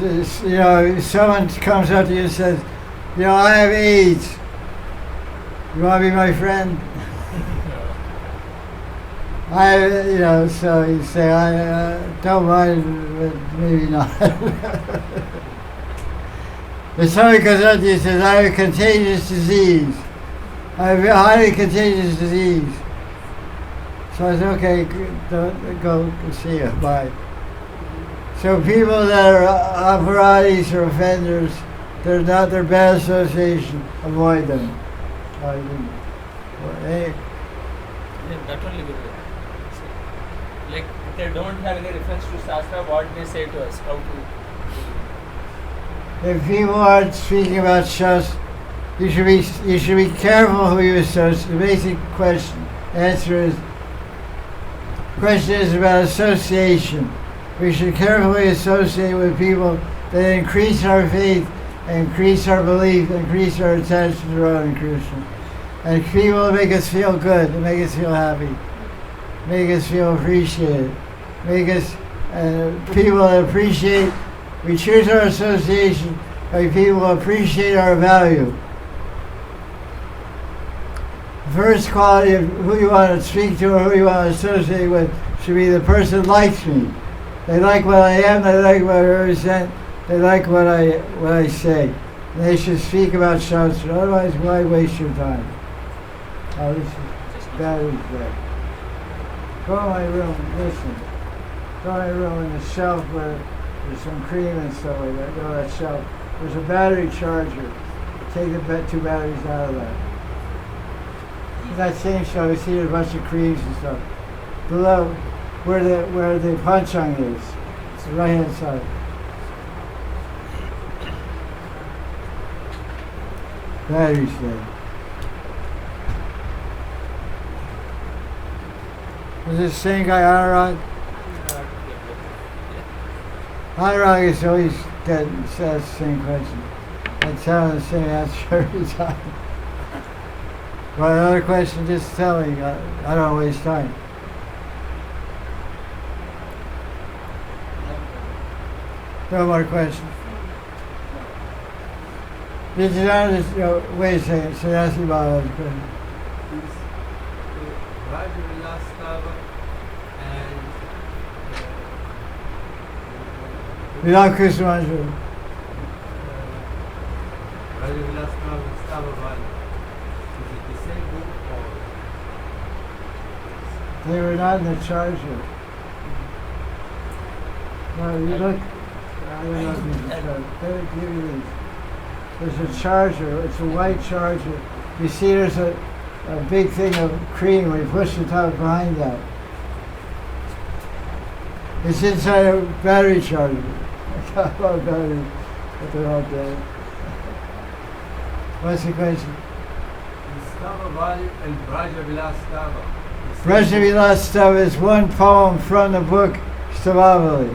You know, if someone comes up to you and says, you know, I have AIDS. You want to be my friend? So you say, I don't mind, but maybe not. If somebody comes up to you and says, I have a contagious disease. I have a highly contagious disease. So I said, okay, don't go see you, bye. So people that are aparadis or offenders, they're bad association, avoid them. That only good. Like they don't have any reference to Shastra, what they say to us, how to. If people aren't speaking about Shastra, you should be careful who you associate. The basic answer is about association. We should carefully associate with people that increase our faith, increase our belief, increase our attention to Radha and Krishna. And people that make us feel good, that make us feel happy, make us feel appreciated, people that appreciate. We choose our association by people who appreciate our value. The first quality of who you want to speak to or who you want to associate with should be the person likes me. They like what I am, they like what I represent, they like what I say. And they should speak about Shastra, otherwise why waste your time? Oh, this is battery's dead. Go in my room, listen. Go in my room in the shelf where there's some cream and stuff like that. Go to that shelf. There's a battery charger. Take the two batteries out of that. In that same shelf, you see there's a bunch of creams and stuff. Below, where the panchang is, it's the right hand side. Battery's dead. Is this same guy Anurag? Anurag is always dead, says the same question. I tell him the same answer every time. But another question, just tell me. I don't waste time. No more questions. Did you know, wait a second, so that's about the question. Raja Vilasnava and Without Krishna Manjula. Raja Vilasnava and Stavavali. Is it the same book or? They were not in the charger. Well, you look, I don't know if you can show. Let me give you this. There's a charger, it's a white charger. You see there's a big thing of cream when you push the top behind that. It's inside a battery charger. I got a lot of batteries, but they're all dead. What's the question? Stavavali and Raja Vilasnava. Raja Vilasnava is one poem from the book Stavavali.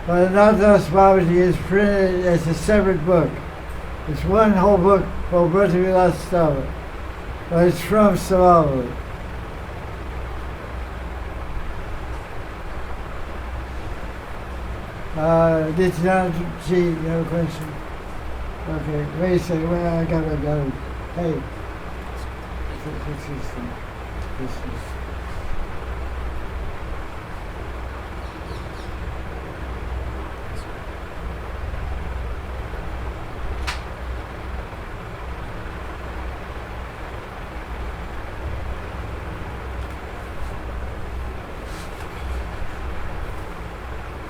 But Anandas Babaji is printed as a separate book. It's one whole book called Raja Vilasnava. But it's from Stavavali. Nityanandaji, you have a question? Okay, wait a second. Wait, I got it. Hey. What's this thing? This is.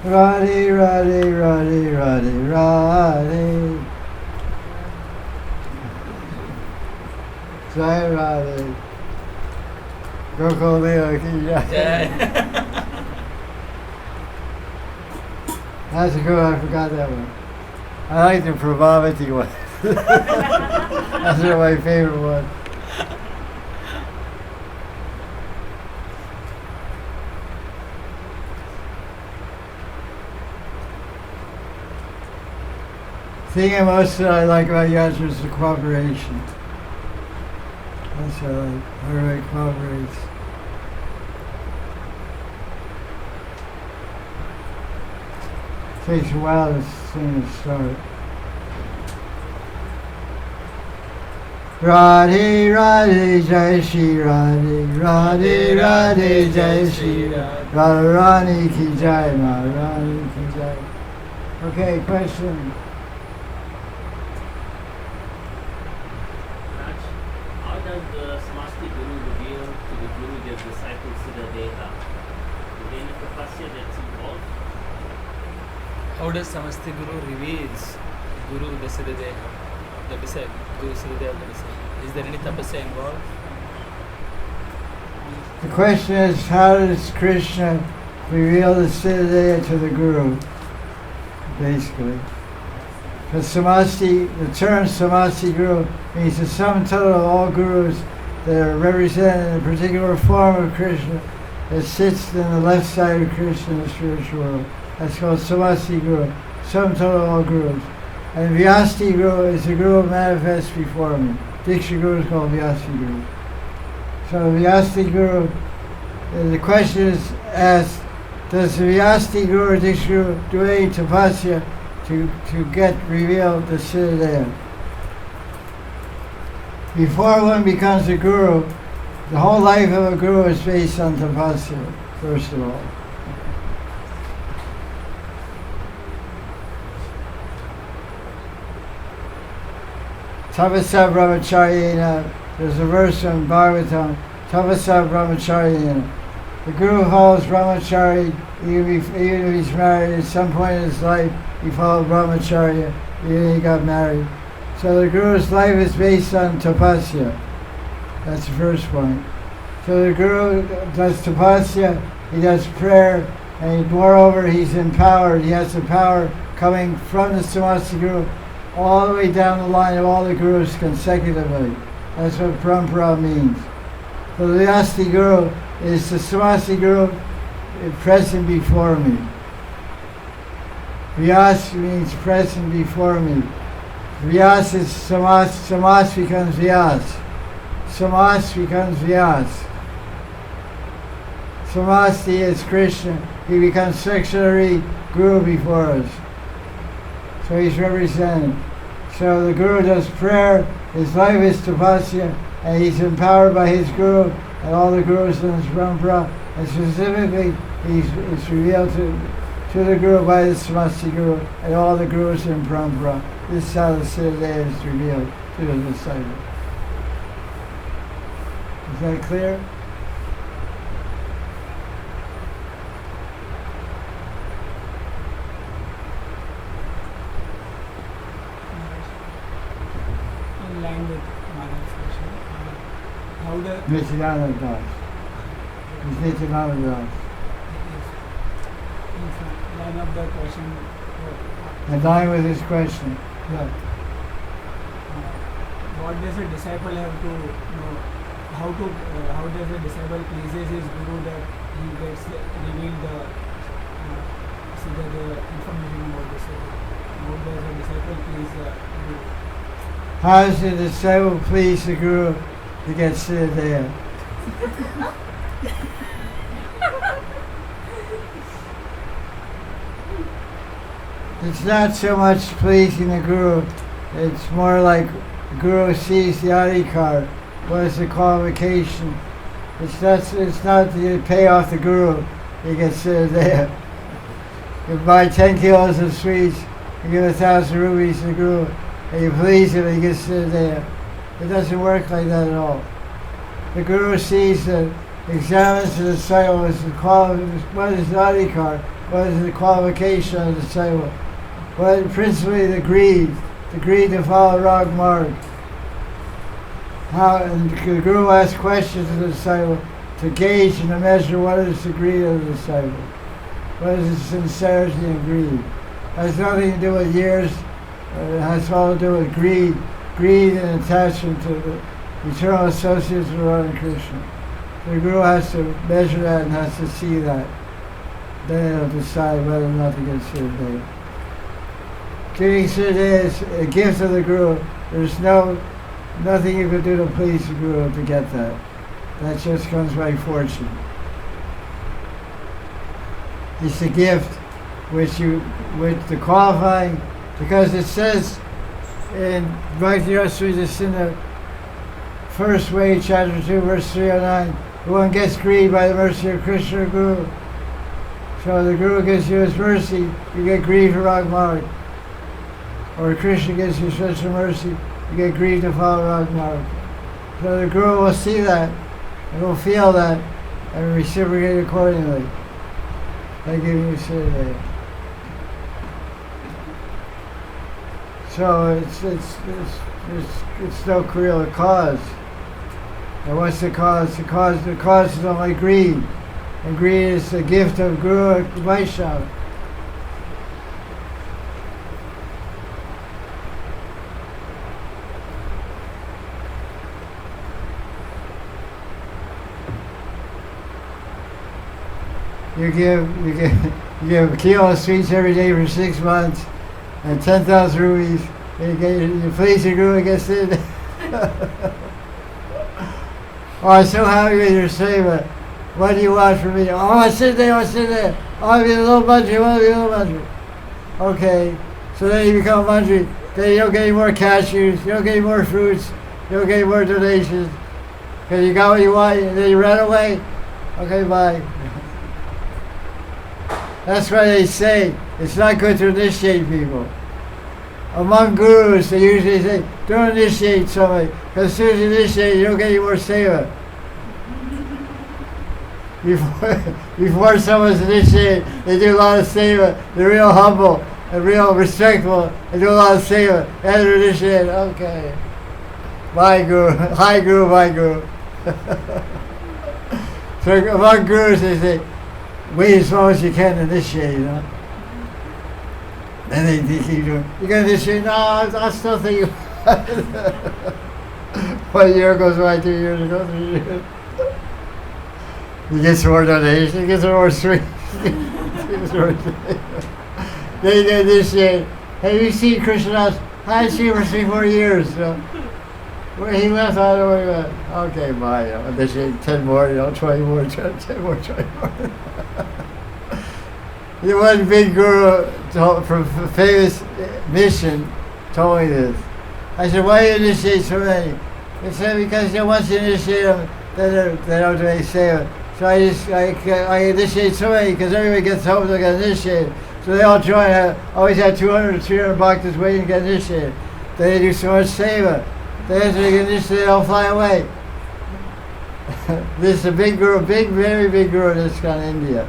Radhe, Radhe, Radhe, Radhe, Radhe. Jaya Radhe. Gopal ki Jai. That's a good one, I forgot that one. I like the Prabhavati one. That's one of my favorite ones. The thing most that I like about Yatra is the cooperation. That's what I like. Everybody cooperates. Takes a while to sing to start. Radhe Radhe Jaya Sri Radhe, Radhe Radhe Jaya Sri Radhe, Radharani ki Jai, Maharani ki Jai. Okay, question. How does the Samasti Guru reveal to the Guru their disciple Siddha Deha? Is there any tapasya that's involved? How does Samasti Guru reveals Guru the Siddhadeha, the disciple, Guru Siddhadeha the disciple? Is there any tapasya involved? The question is, how does Krishna reveal the Siddhadeha to the Guru? Basically. Because Samasti, the term Samasti Guru means the sum total of all gurus that are represented in a particular form of Krishna that sits in the left side of Krishna in the spiritual world. That's called Samasti Guru, sum total of all gurus. And Vyasti Guru is the Guru manifest before me. Diksha Guru is called Vyasti Guru. So Vyasti Guru, the question is asked, does the Vyasti Guru or Diksha Guru do any tapasya to get revealed the Siddhadeha? Before one becomes a guru, the whole life of a guru is based on tapasya, first of all. Tapasa brahmacharyena, there's a verse from Bhagavatam, Tapasa brahmacharyena. The guru follows brahmachari, even if he's married, at some point in his life, he followed brahmacharya, even if he got married. So the guru's life is based on tapasya. That's the first point. So the guru does tapasya, he does prayer, and moreover he's empowered. He has the power coming from the Samasti Guru all the way down the line of all the gurus consecutively. That's what parampara means. So the Vyasi Guru is the Samasi Guru present before me. Vyas means present before me. Vyas is Samas, Samas becomes Vyas. Samas becomes Vyas. Samasti is Krishna. He becomes secondary Guru before us. So he's represented. So the Guru does prayer, his life is tapasya, and he's empowered by his Guru and all the Gurus in his parampara. And specifically, it's revealed to the Guru by the Samasti Guru and all the Gurus in parampara. This is how the Siddhanta is revealed to the disciple. Is that clear? In line with Maharaj's question, how the Nityananda Das. It's Nityananda Das. in line of the question, In line with his question. Yeah. what does a disciple have to know? How does a disciple pleases his guru that he gets revealed the information about the soul? How does a disciple please the guru? How does the disciple please the Guru to get Siddhanta? It's not so much pleasing the Guru, it's more like the Guru sees the adhikar. What is the qualification? It's not to pay off the Guru, he gets Siddhanta. You buy 10 kilos of sweets, you give 1,000 rupees to the Guru, and you please him and he gets Siddhanta. It doesn't work like that at all. The Guru sees examines the disciple, what is the adhikar, what is the qualification of the disciple. Well, principally the greed to follow wrong mark. And the Guru asks questions of the disciple to gauge and to measure what is the greed of the disciple. What is the sincerity and greed? It has nothing to do with years, it has all to do with greed and attachment to the eternal associates of Radha and Krishna. The Guru has to measure that and has to see that. Then he'll decide whether or not to get Siddhanta. Giving Siddhanta is a gift of the Guru. There's nothing you can do to please the Guru to get that. That just comes by fortune. It's a gift with the qualifying, because it says in Bhakti Rasamrita in the first way, chapter 2, verse 309, one gets greed by the mercy of Krishna or Guru. So the Guru gives you his mercy, you get greed for wrong mark. Or Krishna gives you such a mercy, you get greed to follow wrong mark. So the Guru will see that, and will feel that, and reciprocate accordingly. By giving you Siddhanta. So it's no real cause. And what's the cause? The cause is only greed. And greed is the gift of Guru Vaishnava. You give a kilo of sweets every day for 6 months and 10,000 rupees. You please the Guru and get Siddhanta. Oh, I'm so happy with your seva. What do you want from me? Oh, I want Siddhanta. I want to be a little mantri. Okay, so then you become a mantri. Then you don't get any more cashews. You don't get any more fruits. You don't get any more donations. Because you got what you want and then you ran away. Okay, bye. That's why they say it's not good to initiate people. Among gurus, they usually say, don't initiate somebody, because as soon as you initiate, you don't get any more seva. Before someone's initiated, they do a lot of seva. They're real humble and real respectful. They do a lot of seva. And they're initiated. Okay. Bye, Guru. Hi, Guru. Bye, Guru. So among gurus, they say, wait as long as you can initiate, you know. And they keep doing, you're going to initiate? No, I still think you. 1 year goes by, 2 years ago, 3 years. You get some more donation, you get some more sweet. They initiate. Have you seen Krishnadas? I haven't seen him for 3-4 years. So. Where he left, I don't know where he went. Okay, bye. Initiate 10 more, 20 more, 10 more, 20 more. The one big guru from a famous mission told me this. I said, why do you initiate so many? He said, because once you initiate them, then they don't do any seva. So I initiate so many because everybody gets home to get initiated. So they all join. I always had 200 or 300 bhaktas waiting to get initiated. Then they do so much seva. Then after they get initiated, they all fly away. This is a big guru, very big guru in this kind of India.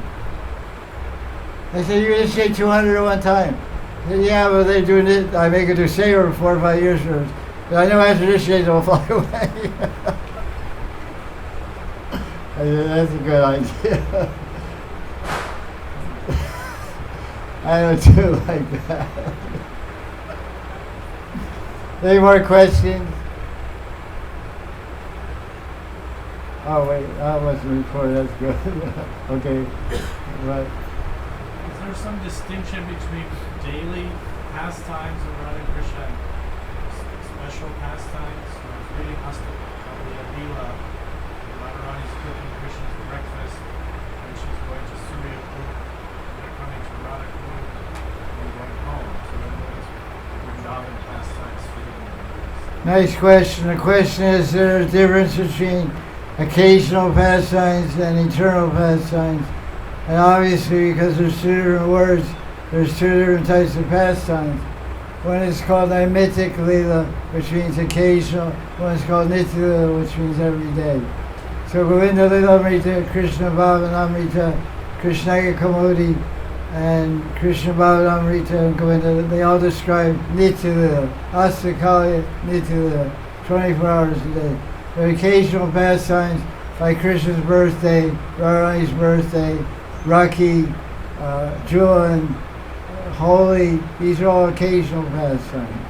I said, you initiate 200 at one time. I said, yeah, but they're doing it. I make it do seva for 4 or 5 years for us. But I know after initiate, they'll fly away. I said, that's a good idea. I don't do like that. Any more questions? Oh wait, I wasn't recorded, that's good. Okay, right. Is there some distinction between daily pastimes of Radha Krishna and special pastimes? I was reading Hastakalia Leela, Radharani's cooking Krishna's breakfast, and she's going to Surya Kunda, and they're coming to Radha Kunda, and going home. So then there's Vrindavan pastimes fitting in this. Nice question. The question is there a difference between occasional pastimes and eternal pastimes? And obviously, because there's 2 different words, there's 2 different types of pastimes. One is called naimittic lila, which means occasional. One is called nitya lila, which means every day. So Govinda Lila Amrita, Krishna Bhavanamrita, Krishnaya Kamodi, and Krishna Bhavanamrita and Govinda, they all describe nitya lila, Astakalya nitya lila, 24 hours a day. The occasional pastimes like Krishna's birthday, Radharani's birthday, Rakhi, Julan, Holi, these are all occasional pastimes.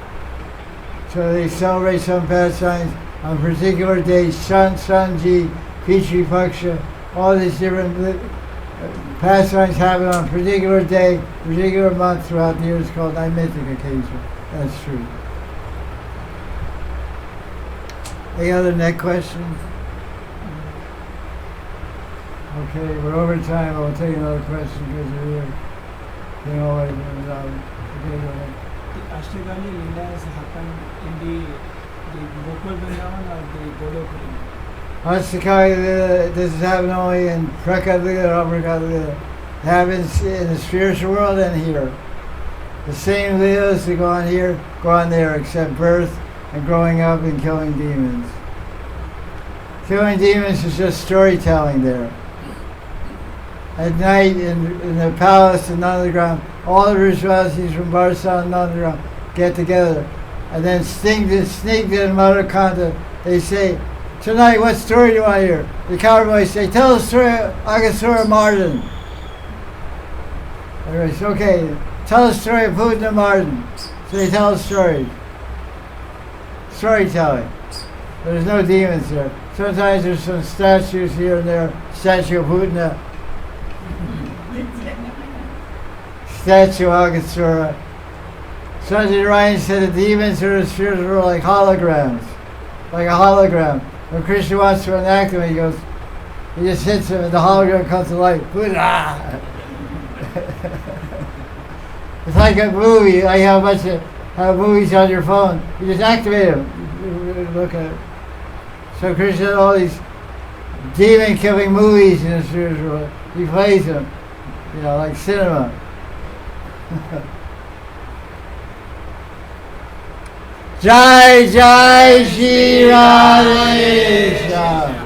So they celebrate some pastimes on particular days, Sanji, Pitri Paksha, all these different pastimes happen on a particular day, particular month throughout the year. It's called naimittic occasion. That's true. Any other next questions? Okay, we're over time. I'll take another question because you're here. Okay, go ahead. The Ashtakali Leelas happen in the Gopal Vrindavan or the Golok Vrindavan? Astakali Lila, this happens only in Prakat Lila or Aprakat Lila. It happens in the spiritual world and here. The same Leelas that go on here, go on there, except birth and growing up and killing demons. Killing demons is just storytelling there. At night in the palace in Nandagram, all the Rishvasis from Barsa and Nandagram get together. And then Snigdha and Madhukanta, they say, tonight what story do you want to hear? The cowboys say, tell the story of Agasura Madan. Everybody says, okay, tell the story of Putna Madan. So they tell the story. Storytelling. There's no demons there. Sometimes there's some statues here and there, statue of Putna, statue of Agasura. Sanjay Ryan said the demons are in the spiritual world like holograms, like a hologram. When Krishna wants to enact them, he just hits him and the hologram comes to life. It's like a movie. I have a bunch of movies on your phone. You just activate them. You look at it. So Krishna had all these demon-killing movies in the spiritual world. He plays them, like cinema. Jaya Jaya Sri Radhe.